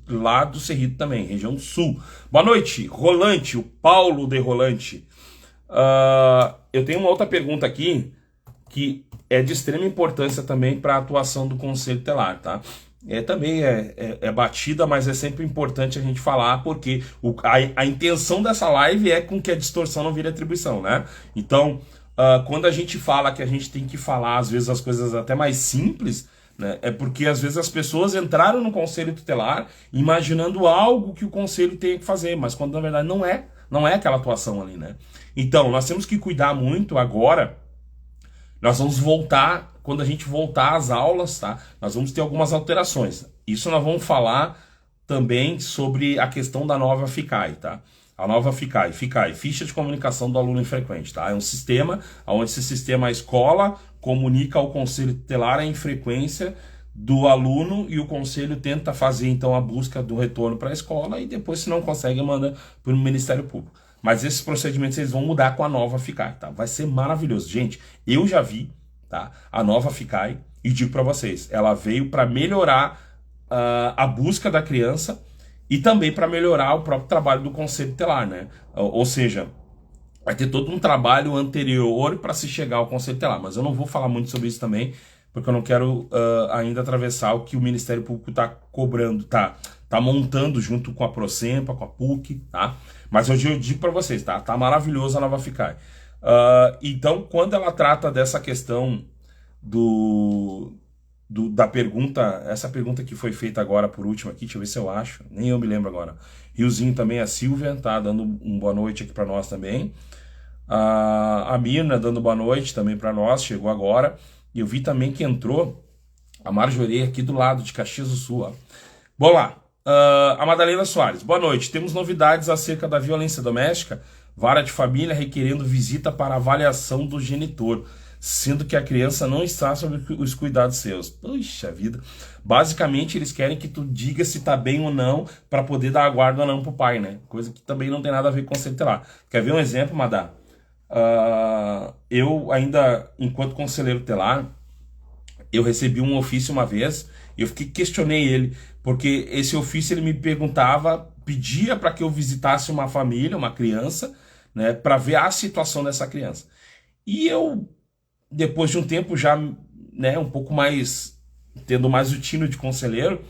[SPEAKER 1] lá do Cerrito também, região sul. Boa noite, Rolante, o Paulo de Rolante. Eu tenho uma outra pergunta aqui que é de extrema importância também para a atuação do Conselho Tutelar, tá? Também é batida, mas é sempre importante a gente falar, porque a intenção dessa live é com que a distorção não vire atribuição, né? Então, quando a gente fala que a gente tem que falar, às vezes, as coisas até mais simples, né, é porque às vezes as pessoas entraram no Conselho Tutelar imaginando algo que o Conselho tem que fazer, mas quando na verdade não é aquela atuação ali, né? Então, nós temos que cuidar muito agora. Nós vamos voltar, quando a gente voltar às aulas, tá? Nós vamos ter algumas alterações. Isso nós vamos falar também sobre a questão da nova FICAI, tá? A nova FICAI, Ficha de Comunicação do Aluno Infrequente, tá? É um sistema onde esse sistema, a escola comunica ao Conselho Tutelar a infrequência do aluno e o conselho tenta fazer então a busca do retorno para a escola e depois, se não consegue, manda para o Ministério Público. Mas esses procedimentos eles vão mudar com a nova FICAI, tá? Vai ser maravilhoso. Gente, eu já vi, tá, a nova FICAI e digo para vocês, ela veio para melhorar a busca da criança e também para melhorar o próprio trabalho do Conselho Tutelar, né? Ou seja, vai ter todo um trabalho anterior para se chegar ao Conselho Tutelar, mas eu não vou falar muito sobre isso também, porque eu não quero ainda atravessar o que o Ministério Público está cobrando, tá montando junto com a Procempa, com a PUC, tá? Mas hoje eu digo para vocês, tá maravilhoso a nova FICAI. Então, quando ela trata dessa questão da pergunta, essa pergunta que foi feita agora por último aqui, deixa eu ver se eu acho, nem eu me lembro agora. Riozinho também, a Silvia, tá dando um boa noite aqui para nós também. A Mirna dando boa noite também para nós, chegou agora. E eu vi também que entrou a Marjorie aqui do lado de Caxias do Sul. Ó. Bom lá, a Madalena Soares, boa noite. Temos novidades acerca da violência doméstica. Vara de família requerendo visita para avaliação do genitor, sendo que a criança não está sob os cuidados seus. Puxa vida. Basicamente, eles querem que tu diga se tá bem ou não para poder dar a guarda ou não pro pai, né? Coisa que também não tem nada a ver com o conselho tutelar. Quer ver um exemplo, Madá? Eu ainda, enquanto conselheiro tutelar, eu recebi um ofício uma vez e eu questionei ele, porque esse ofício ele me perguntava, pedia para que eu visitasse uma família, uma criança, né, para ver a situação dessa criança. E eu, depois de um tempo já, né, um pouco mais, tendo mais o tino de conselheiro,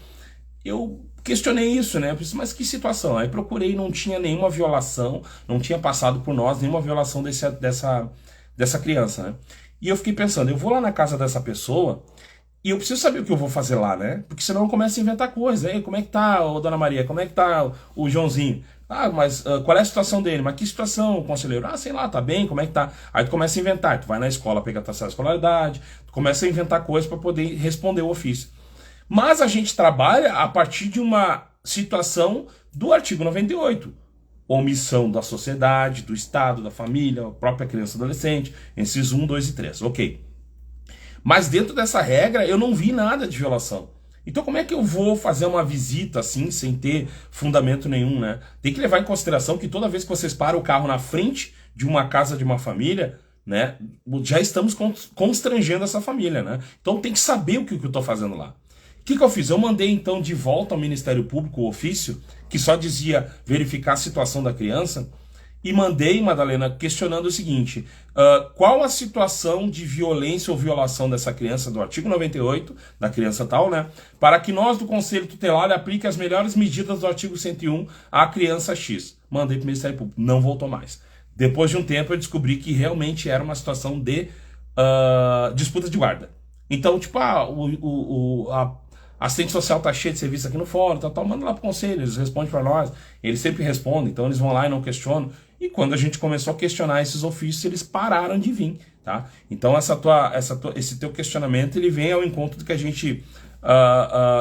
[SPEAKER 1] eu questionei isso, né? Eu pensei, mas que situação? Aí procurei, não tinha nenhuma violação, não tinha passado por nós nenhuma violação dessa criança, né? E eu fiquei pensando, eu vou lá na casa dessa pessoa e eu preciso saber o que eu vou fazer lá, né? Porque senão eu começo a inventar coisa. Ei, como é que tá, ô, Dona Maria? Como é que tá o Joãozinho? Mas qual é a situação dele? Mas que situação, conselheiro? Sei lá, tá bem, como é que tá? Aí tu começa a inventar, tu vai na escola pegar a tua escolaridade, tu começa a inventar coisas para poder responder o ofício. Mas a gente trabalha a partir de uma situação do artigo 98. Omissão da sociedade, do Estado, da família, a própria criança e adolescente, incisos 1, 2 e 3. Ok. Mas dentro dessa regra eu não vi nada de violação. Então como é que eu vou fazer uma visita assim, sem ter fundamento nenhum, né? Tem que levar em consideração que toda vez que vocês param o carro na frente de uma casa de uma família, né, já estamos constrangendo essa família, né? Então tem que saber o que eu estou fazendo lá. O que eu fiz? Eu mandei então de volta ao Ministério Público o ofício, que só dizia verificar a situação da criança, e mandei, Madalena, questionando o seguinte, qual a situação de violência ou violação dessa criança do artigo 98, da criança tal, né, para que nós do Conselho Tutelar aplique as melhores medidas do artigo 101 à criança X. Mandei para o Ministério Público, não voltou mais. Depois de um tempo eu descobri que realmente era uma situação de disputa de guarda. Então, tipo, a assistente social tá cheia de serviço aqui no fórum, tal, manda lá pro conselho, eles respondem para nós, eles sempre respondem, então eles vão lá e não questionam. E quando a gente começou a questionar esses ofícios, eles pararam de vir, tá? Então esse teu questionamento, ele vem ao encontro do que a gente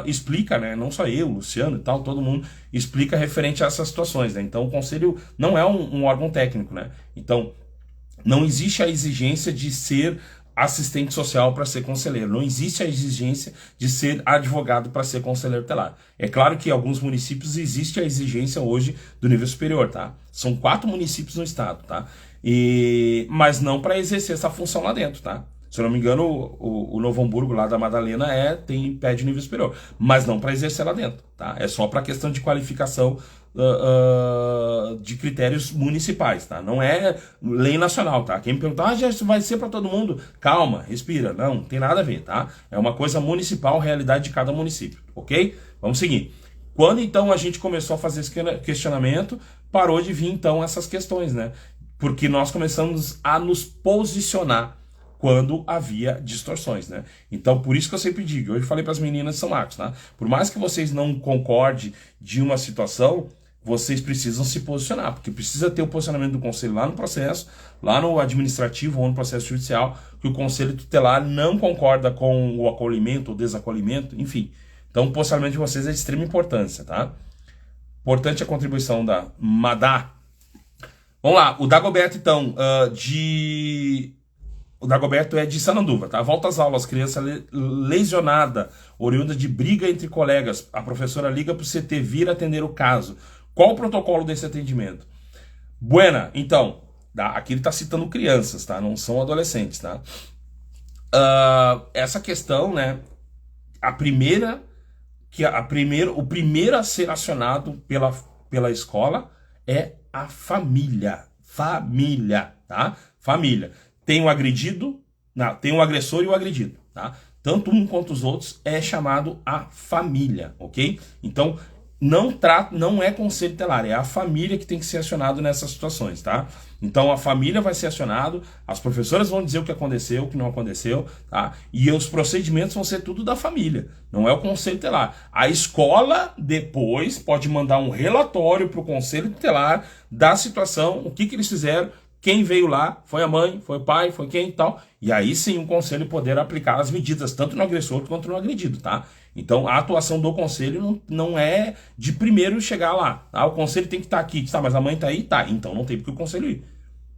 [SPEAKER 1] explica, né? Não só eu, Luciano e tal, todo mundo explica referente a essas situações, né? Então o conselho não é um órgão técnico, né? Então não existe a exigência de ser assistente social para ser conselheiro. Não existe a exigência de ser advogado para ser conselheiro tutelar. É claro que em alguns municípios existe a exigência hoje do nível superior, tá? São 4 municípios no estado, tá? Mas não para exercer essa função lá dentro, tá? Se eu não me engano, o Novo Hamburgo lá da Madalena pede nível superior, mas não para exercer lá dentro, tá? É só para questão de qualificação de critérios municipais, tá? Não é lei nacional, tá? Quem me pergunta, já vai ser para todo mundo? Calma, respira, não tem nada a ver, tá? É uma coisa municipal, realidade de cada município, ok? Vamos seguir. Quando então a gente começou a fazer esse questionamento, parou de vir então essas questões, né? Porque nós começamos a nos posicionar quando havia distorções, né? Então, por isso que eu sempre digo, hoje eu falei para as meninas de São Marcos, tá? Por mais que vocês não concordem de uma situação, vocês precisam se posicionar, porque precisa ter o posicionamento do conselho lá no processo, lá no administrativo ou no processo judicial, que o conselho tutelar não concorda com o acolhimento ou desacolhimento, enfim. Então, o posicionamento de vocês é de extrema importância, tá? Importante a contribuição da Madá. Vamos lá, o Dagoberto, então, O Dagoberto é de Sananduva, tá? Volta às aulas, criança lesionada, oriunda de briga entre colegas. A professora liga pro CT vir atender o caso. Qual o protocolo desse atendimento? Buena, então, aqui ele tá citando crianças, tá? Não são adolescentes, tá? Essa questão, né? O primeiro a ser acionado pela escola é a família. Família, tá? Família. Tem o agredido, tem o agressor e o agredido, tá? Tanto um quanto os outros é chamado a família, ok? Então, não é conselho tutelar, é a família que tem que ser acionado nessas situações, tá? Então a família vai ser acionado, as professoras vão dizer o que aconteceu, o que não aconteceu, tá? E os procedimentos vão ser tudo da família, não é o conselho tutelar. A escola depois pode mandar um relatório para o conselho tutelar da situação, o que eles fizeram, quem veio lá, foi a mãe, foi o pai, foi quem e tal. E aí sim o conselho poder aplicar as medidas, tanto no agressor quanto no agredido, tá? Então a atuação do conselho não é de primeiro chegar lá. Ah, o conselho tem que estar aqui, tá, mas a mãe tá aí? Tá, então não tem porque o conselho ir.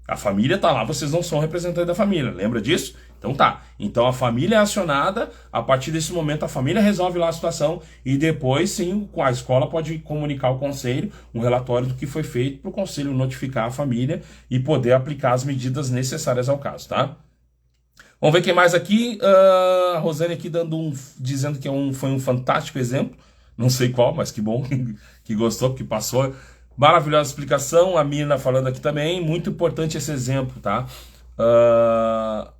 [SPEAKER 1] A família tá lá, vocês não são representantes da família, lembra disso? Então tá. Então a família é acionada, a partir desse momento a família resolve lá a situação e depois sim a escola pode comunicar ao conselho um relatório do que foi feito para o conselho notificar a família e poder aplicar as medidas necessárias ao caso, tá? Vamos ver quem mais aqui. A Rosane aqui dizendo que foi um fantástico exemplo. Não sei qual, mas que bom que gostou, que passou. Maravilhosa explicação. A Mina falando aqui também. Muito importante esse exemplo, tá?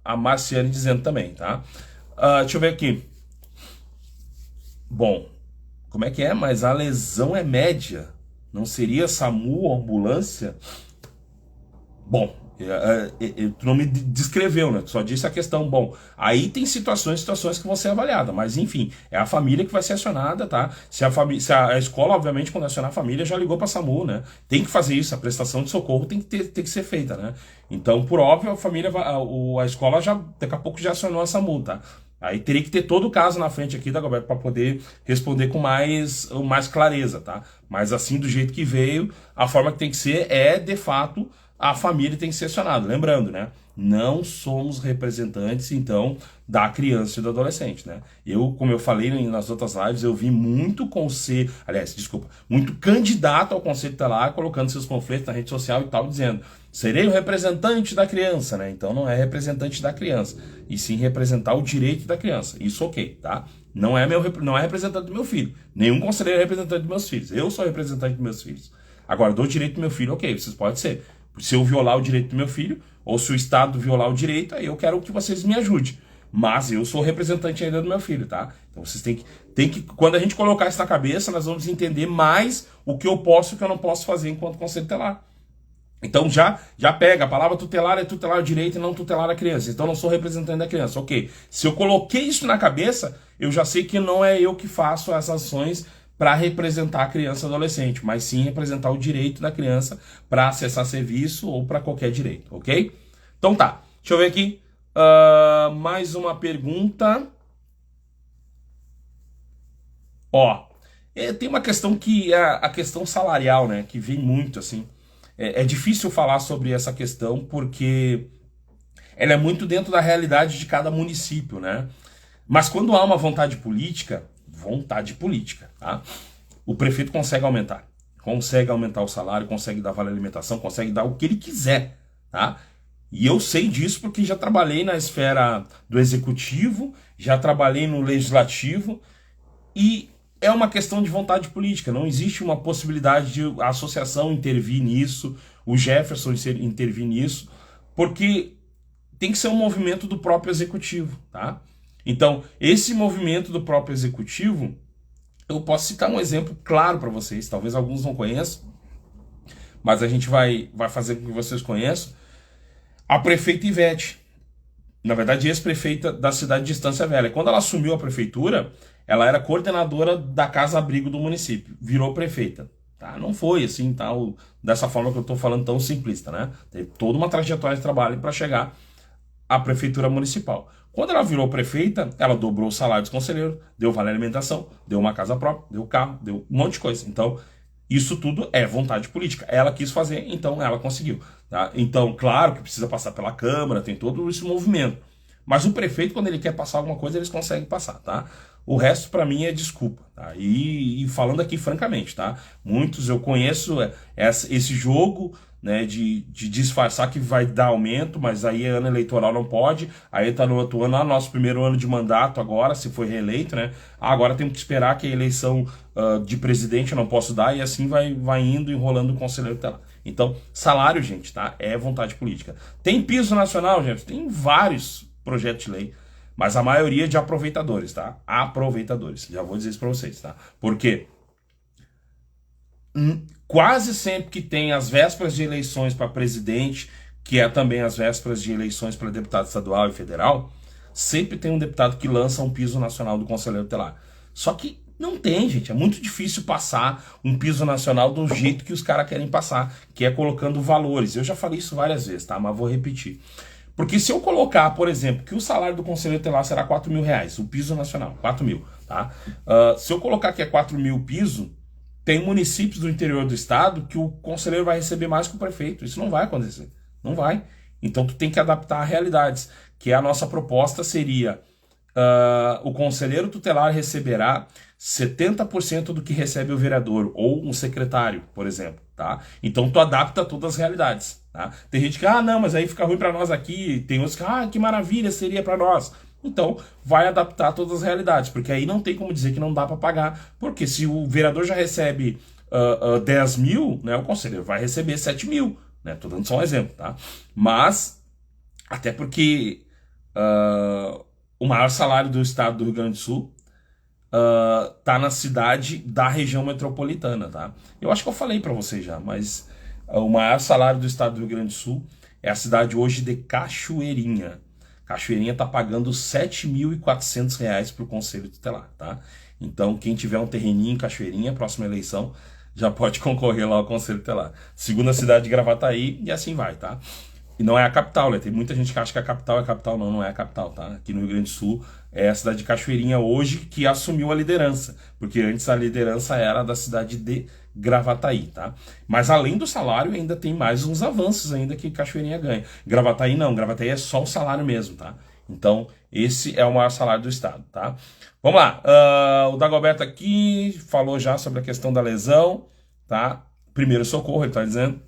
[SPEAKER 1] A Marciane dizendo também, tá? Deixa eu ver aqui. Bom, como é que é? Mas a lesão é média. Não seria SAMU ou ambulância? Bom, tu não me descreveu, né? Tu só disse a questão. Bom, aí tem situações que vão ser avaliadas, mas enfim, é a família que vai ser acionada, tá? Se a escola, obviamente, quando acionar a família, já ligou pra SAMU, né? Tem que fazer isso, a prestação de socorro tem que ser feita, né? Então, por óbvio, a escola já, daqui a pouco já acionou a SAMU, tá? Aí teria que ter todo o caso na frente aqui, Dagoberto, para poder responder com mais clareza, tá? Mas assim, do jeito que veio, a forma que tem que ser é, de fato, a família tem que ser acionada. Lembrando, né? Não somos representantes, então, da criança e do adolescente, né? Como eu falei nas outras lives, eu vi muito muito candidato ao conselho tutelar, colocando seus conflitos na rede social e tal, dizendo, serei o representante da criança, né? Então não é representante da criança, e sim representar o direito da criança. Isso ok, tá? Não é representante do meu filho. Nenhum conselheiro é representante dos meus filhos. Eu sou representante dos meus filhos. Agora, do direito do meu filho, ok, vocês podem ser. Se eu violar o direito do meu filho, ou se o Estado violar o direito, aí eu quero que vocês me ajudem. Mas eu sou representante ainda do meu filho, tá? Então vocês têm que quando a gente colocar isso na cabeça, nós vamos entender mais o que eu posso e o que eu não posso fazer enquanto conselho tutelar. Então já pega, a palavra tutelar é tutelar o direito e não tutelar a criança. Então eu não sou representante da criança. Ok, se eu coloquei isso na cabeça, eu já sei que não é eu que faço essas ações para representar a criança e adolescente, mas sim representar o direito da criança para acessar serviço ou para qualquer direito, ok? Então tá, deixa eu ver aqui. Mais uma pergunta. Ó, tem uma questão que é a questão salarial, né? Que vem muito, assim. É difícil falar sobre essa questão porque ela é muito dentro da realidade de cada município, né? Mas quando há uma vontade política, tá? O prefeito consegue aumentar o salário, consegue dar vale alimentação, consegue dar o que ele quiser, tá? E eu sei disso porque já trabalhei na esfera do executivo, já trabalhei no legislativo e é uma questão de vontade política, não existe uma possibilidade de a associação intervir nisso, o Jefferson intervir nisso, porque tem que ser um movimento do próprio executivo, tá? Então, esse movimento do próprio executivo, eu posso citar um exemplo claro para vocês, talvez alguns não conheçam, mas a gente vai fazer com que vocês conheçam. A prefeita Ivete, na verdade ex-prefeita da cidade de Estância Velha, quando ela assumiu a prefeitura, ela era coordenadora da casa-abrigo do município, virou prefeita. Tá? Não foi assim, tal, dessa forma que eu estou falando, tão simplista, né? Teve toda uma trajetória de trabalho para chegar à prefeitura municipal. Quando ela virou prefeita, ela dobrou o salário dos conselheiros, deu vale alimentação, deu uma casa própria, deu carro, deu um monte de coisa. Então, Isso tudo é vontade política. Ela quis fazer, então ela conseguiu. Tá? Então, claro que precisa passar pela Câmara, tem todo esse movimento. Mas o prefeito, quando ele quer passar alguma coisa, eles conseguem passar, tá? O resto, para mim, é desculpa. Tá? E falando aqui francamente, tá? Muitos, eu conheço esse jogo, né, de disfarçar que vai dar aumento, mas aí ano eleitoral não pode, aí tá no outro ano, nosso primeiro ano de mandato agora, se foi reeleito, né, agora temos que esperar que a eleição de presidente eu não posso dar, e assim vai indo, enrolando o conselheiro tutelar. Então, salário, gente, tá, é vontade política. Tem piso nacional, gente, tem vários projetos de lei, mas a maioria de aproveitadores, tá, aproveitadores, já vou dizer isso pra vocês, tá, porque quase sempre que tem as vésperas de eleições para presidente, que é também as vésperas de eleições para deputado estadual e federal, sempre tem um deputado que lança um piso nacional do conselheiro tutelar. Só que não tem, gente, é muito difícil passar um piso nacional do jeito que os caras querem passar, que é colocando valores. Eu já falei isso várias vezes, tá? Mas vou repetir. Porque se eu colocar, por exemplo, que o salário do conselheiro tutelar será R$4.000, o piso nacional, 4 mil, tá? Se eu colocar que é 4 mil piso, tem municípios do interior do estado que o conselheiro vai receber mais que o prefeito. Isso não vai acontecer. Não vai. Então tu tem que adaptar a realidades. Que a nossa proposta seria o conselheiro tutelar receberá 70% do que recebe o vereador ou um secretário, por exemplo. Tá? Então tu adapta todas as realidades. Tá? Tem gente que, não, mas aí fica ruim para nós aqui. Tem outros que, que maravilha seria para nós. Então, vai adaptar todas as realidades, porque aí não tem como dizer que não dá para pagar, porque se o vereador já recebe 10 mil, né, o conselheiro vai receber 7 mil, né, tô dando só um exemplo, tá? Mas, até porque o maior salário do estado do Rio Grande do Sul tá na cidade da região metropolitana, tá? Eu acho que eu falei para vocês já, mas o maior salário do estado do Rio Grande do Sul é a cidade hoje de Cachoeirinha. Cachoeirinha está pagando R$7.400 para o conselho tutelar, tá? Então, quem tiver um terreninho em Cachoeirinha, próxima eleição, já pode concorrer lá ao conselho tutelar. Segunda cidade de Gravataí, e assim vai, tá? E não é a capital, né? Tem muita gente que acha que a capital é a capital. Não, não é a capital, tá? Aqui no Rio Grande do Sul é a cidade de Cachoeirinha hoje que assumiu a liderança, porque antes a liderança era da cidade de Gravataí, tá? Mas além do salário ainda tem mais uns avanços ainda que Cachoeirinha ganha. Gravataí não, Gravataí é só o salário mesmo, tá? Então esse é o maior salário do estado, tá? Vamos lá, o Dagoberto aqui falou já sobre a questão da lesão, tá? Primeiro socorro, ele tá dizendo,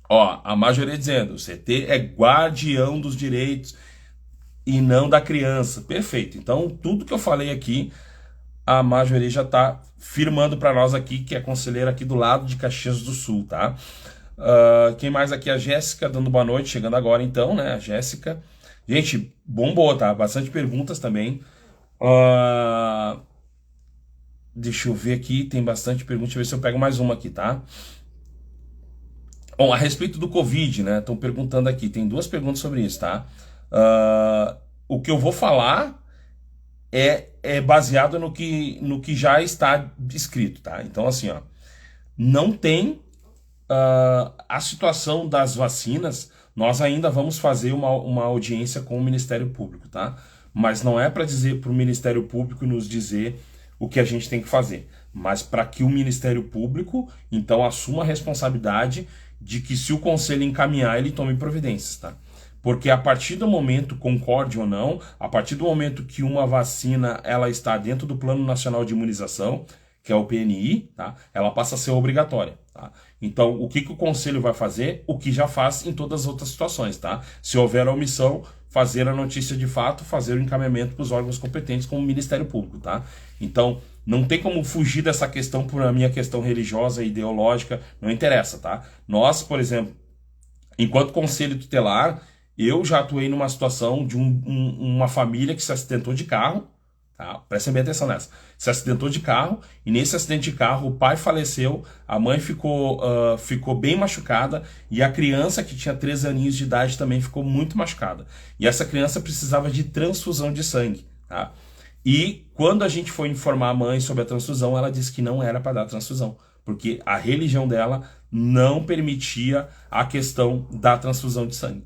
[SPEAKER 1] ó, a maioria dizendo, o CT é guardião dos direitos e não da criança. Perfeito, então tudo que eu falei aqui, a maioria já tá firmando para nós aqui, que é conselheira aqui do lado de Caxias do Sul, tá? Quem mais aqui? A Jéssica, dando boa noite, chegando agora então, né? A Jéssica. Gente, bombou, tá? Bastante perguntas também. Deixa eu ver aqui, tem bastante perguntas, deixa eu ver se eu pego mais uma aqui, tá? Bom, a respeito do Covid, né? Estão perguntando aqui, tem duas perguntas sobre isso, tá? O que eu vou falar é baseado no que já está escrito, tá? Então, assim, ó, não tem a situação das vacinas, nós ainda vamos fazer uma audiência com o Ministério Público, tá? Mas não é para dizer para o Ministério Público nos dizer o que a gente tem que fazer, mas para que o Ministério Público, então, assuma a responsabilidade de que se o Conselho encaminhar, ele tome providências, tá? Porque a partir do momento, concorde ou não, a partir do momento que uma vacina ela está dentro do Plano Nacional de Imunização, que é o PNI, tá? Ela passa a ser obrigatória, tá? Então, o que o Conselho vai fazer? O que já faz em todas as outras situações, tá? Se houver omissão, fazer a notícia de fato, fazer o encaminhamento para os órgãos competentes, como o Ministério Público, tá? Então, não tem como fugir dessa questão por a minha questão religiosa e ideológica, não interessa, tá? Nós, por exemplo, enquanto Conselho Tutelar, eu já atuei numa situação de uma família que se acidentou de carro, tá? Prestem bem atenção nessa. Se acidentou de carro, e nesse acidente de carro o pai faleceu, a mãe ficou bem machucada, e a criança, que tinha 3 aninhos de idade, também ficou muito machucada. E essa criança precisava de transfusão de sangue, tá? E quando a gente foi informar a mãe sobre a transfusão, ela disse que não era para dar transfusão, porque a religião dela não permitia a questão da transfusão de sangue.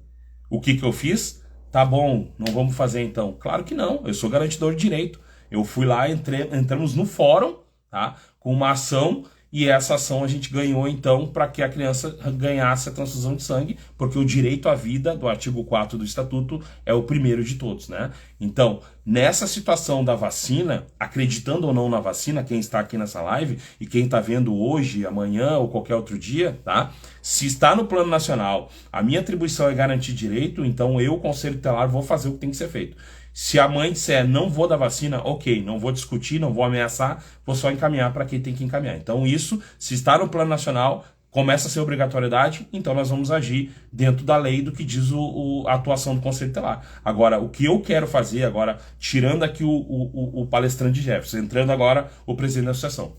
[SPEAKER 1] O que eu fiz? Tá bom, não vamos fazer então. Claro que não, eu sou garantidor de direito. Eu fui lá, entramos no fórum, tá? Com uma ação e essa ação a gente ganhou então para que a criança ganhasse a transfusão de sangue, porque o direito à vida do artigo 4 do Estatuto é o primeiro de todos, né? Então, nessa situação da vacina, acreditando ou não na vacina, quem está aqui nessa live e quem está vendo hoje, amanhã ou qualquer outro dia, tá? Se está no plano nacional, a minha atribuição é garantir direito, então eu, Conselho Tutelar, vou fazer o que tem que ser feito. Se a mãe disser, não vou dar vacina, ok, não vou discutir, não vou ameaçar, vou só encaminhar para quem tem que encaminhar. Então isso, se está no plano nacional, começa a ser obrigatoriedade, então nós vamos agir dentro da lei do que diz a atuação do Conselho Tutelar. Agora, o que eu quero fazer, agora, tirando aqui o palestrante Jefferson, entrando agora o presidente da associação.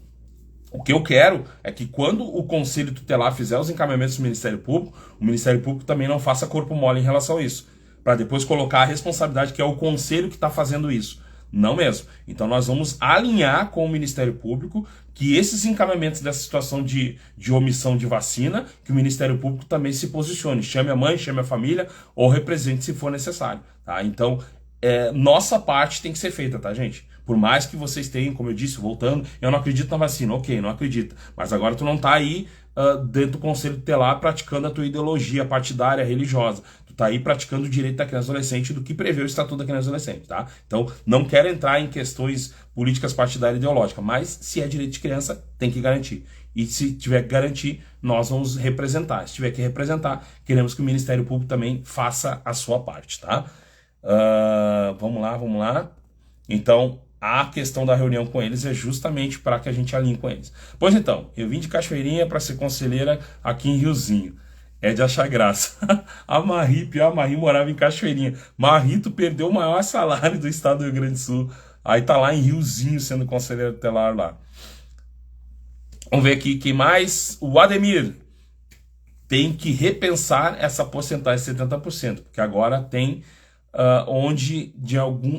[SPEAKER 1] O que eu quero é que quando o Conselho Tutelar fizer os encaminhamentos do Ministério Público, o Ministério Público também não faça corpo mole em relação a isso, para depois colocar a responsabilidade que é o Conselho que está fazendo isso. Não mesmo. Então nós vamos alinhar com o Ministério Público que esses encaminhamentos dessa situação de omissão de vacina, que o Ministério Público também se posicione, chame a mãe, chame a família ou represente se for necessário. Tá? Então, nossa parte tem que ser feita, tá, gente? Por mais que vocês tenham, como eu disse, voltando, eu não acredito na vacina, ok, não acredito. Mas agora tu não tá aí dentro do Conselho Tutelar praticando a tua ideologia partidária, religiosa. Tu tá aí praticando o direito da criança e adolescente do que prevê o Estatuto da Criança e Adolescente, tá? Então, não quero entrar em questões políticas partidárias e ideológicas, mas se é direito de criança, tem que garantir. E se tiver que garantir, nós vamos representar. Se tiver que representar, queremos que o Ministério Público também faça a sua parte, tá? Vamos lá. Então, a questão da reunião com eles é justamente para que a gente alinhe com eles. Pois então, eu vim de Cachoeirinha para ser conselheira aqui em Riozinho. É de achar graça. A Marie morava em Cachoeirinha. Marrito perdeu o maior salário do estado do Rio Grande do Sul. Aí tá lá em Riozinho sendo conselheiro tutelar lá. Vamos ver aqui quem mais. O Ademir tem que repensar essa porcentagem de 70%, porque agora tem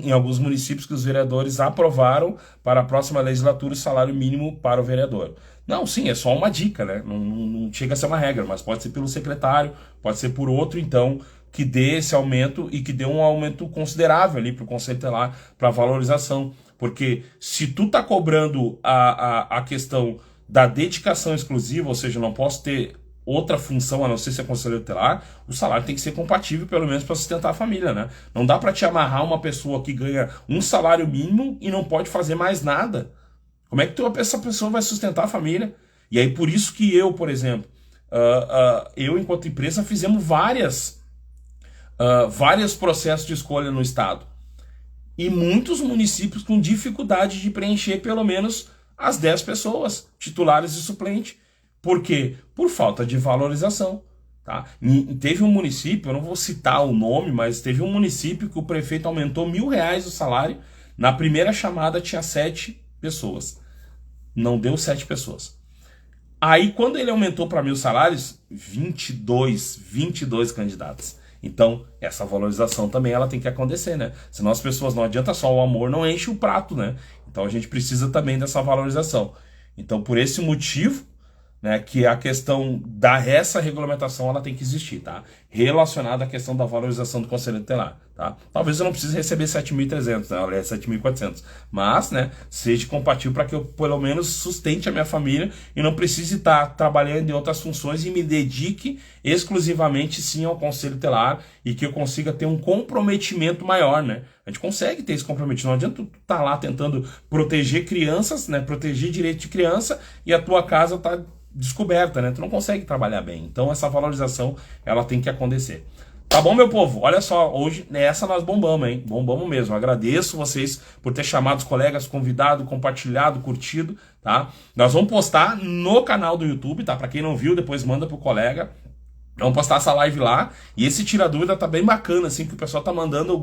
[SPEAKER 1] em alguns municípios que os vereadores aprovaram para a próxima legislatura o salário mínimo para o vereador. Não, sim, é só uma dica, né? Não chega a ser uma regra, mas pode ser pelo secretário, pode ser por outro, então, que dê esse aumento e que dê um aumento considerável ali para o Conselho Tutelar, para valorização. Porque se tu tá cobrando a questão da dedicação exclusiva, ou seja, não posso ter outra função a não ser conselheiro tutelar, o salário tem que ser compatível, pelo menos para sustentar a família, né? Não dá para te amarrar uma pessoa que ganha um salário mínimo e não pode fazer mais nada. Como é que essa pessoa vai sustentar a família? E aí por isso que eu, por exemplo, eu enquanto empresa fizemos vários processos de escolha no estado. E muitos municípios com dificuldade de preencher pelo menos as 10 pessoas, titulares e suplente. Por quê? Por falta de valorização. Tá? Teve um município, eu não vou citar o nome, mas teve um município que o prefeito aumentou R$1.000 o salário. Na primeira chamada tinha 7 pessoas. Não deu 7 pessoas. Aí quando ele aumentou para 1.000 salários, 22 candidatos. Então, essa valorização também ela tem que acontecer, né? Senão as pessoas, não adianta só o amor, não enche o prato, né? Então a gente precisa também dessa valorização. Então, por esse motivo, né, que a questão essa regulamentação ela tem que existir, tá? Relacionada à questão da valorização do Conselho Tutelar, tá? Talvez eu não precise receber 7.300, né? Aliás, 7.400, mas, né, seja compatível para que eu, pelo menos, sustente a minha família e não precise estar trabalhando em outras funções e me dedique exclusivamente, sim, ao Conselho Tutelar e que eu consiga ter um comprometimento maior, né? A gente consegue ter esse comprometimento, não adianta tu estar lá tentando proteger crianças, né, proteger direito de criança e a tua casa tá descoberta, né? Tu não consegue trabalhar bem. Então essa valorização, ela tem que acontecer. Tá bom, meu povo? Olha só, hoje nessa nós bombamos, hein? Bombamos mesmo. Agradeço vocês por ter chamado os colegas, convidado, compartilhado, curtido, tá? Nós vamos postar no canal do YouTube, tá? Pra quem não viu, depois manda pro colega. Vamos postar essa live lá. E esse Tira Dúvida tá bem bacana, assim, que o pessoal tá mandando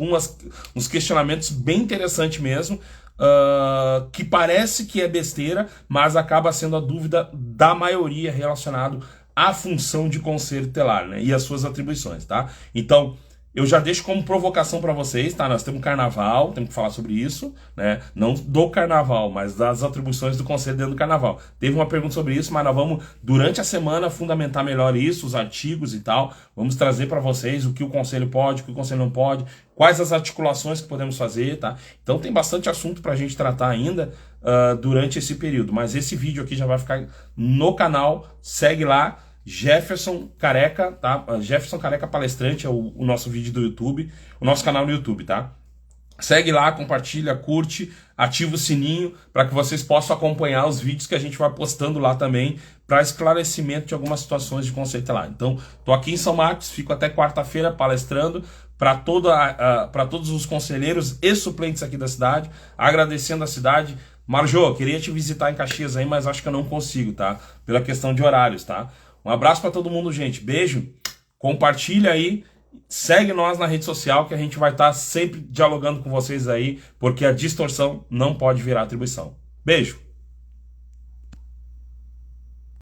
[SPEAKER 1] uns questionamentos bem interessantes mesmo. Que parece que é besteira, mas acaba sendo a dúvida da maioria relacionado à função de conselho tutelar, né, e as suas atribuições, tá? Então, eu já deixo como provocação para vocês, tá? Nós temos carnaval, temos que falar sobre isso, né? Não do carnaval, mas das atribuições do conselho dentro do carnaval. Teve uma pergunta sobre isso, mas nós vamos, durante a semana, fundamentar melhor isso, os artigos e tal. Vamos trazer para vocês o que o conselho pode, o que o conselho não pode, quais as articulações que podemos fazer, tá? Então tem bastante assunto para a gente tratar ainda durante esse período. Mas esse vídeo aqui já vai ficar no canal, segue lá. Jefferson Careca, tá? Jefferson Careca Palestrante é o nosso vídeo do YouTube, o nosso canal no YouTube, tá? Segue lá, compartilha, curte, ativa o sininho para que vocês possam acompanhar os vídeos que a gente vai postando lá também para esclarecimento de algumas situações de conceito lá. Então, tô aqui em São Marcos, fico até quarta-feira palestrando para todos os conselheiros e suplentes aqui da cidade, agradecendo a cidade. Marjô, queria te visitar em Caxias aí, mas acho que eu não consigo, tá? Pela questão de horários, tá? Um abraço para todo mundo, gente. Beijo. Compartilha aí. Segue nós na rede social que a gente vai estar sempre dialogando com vocês aí, porque a distorção não pode virar atribuição. Beijo.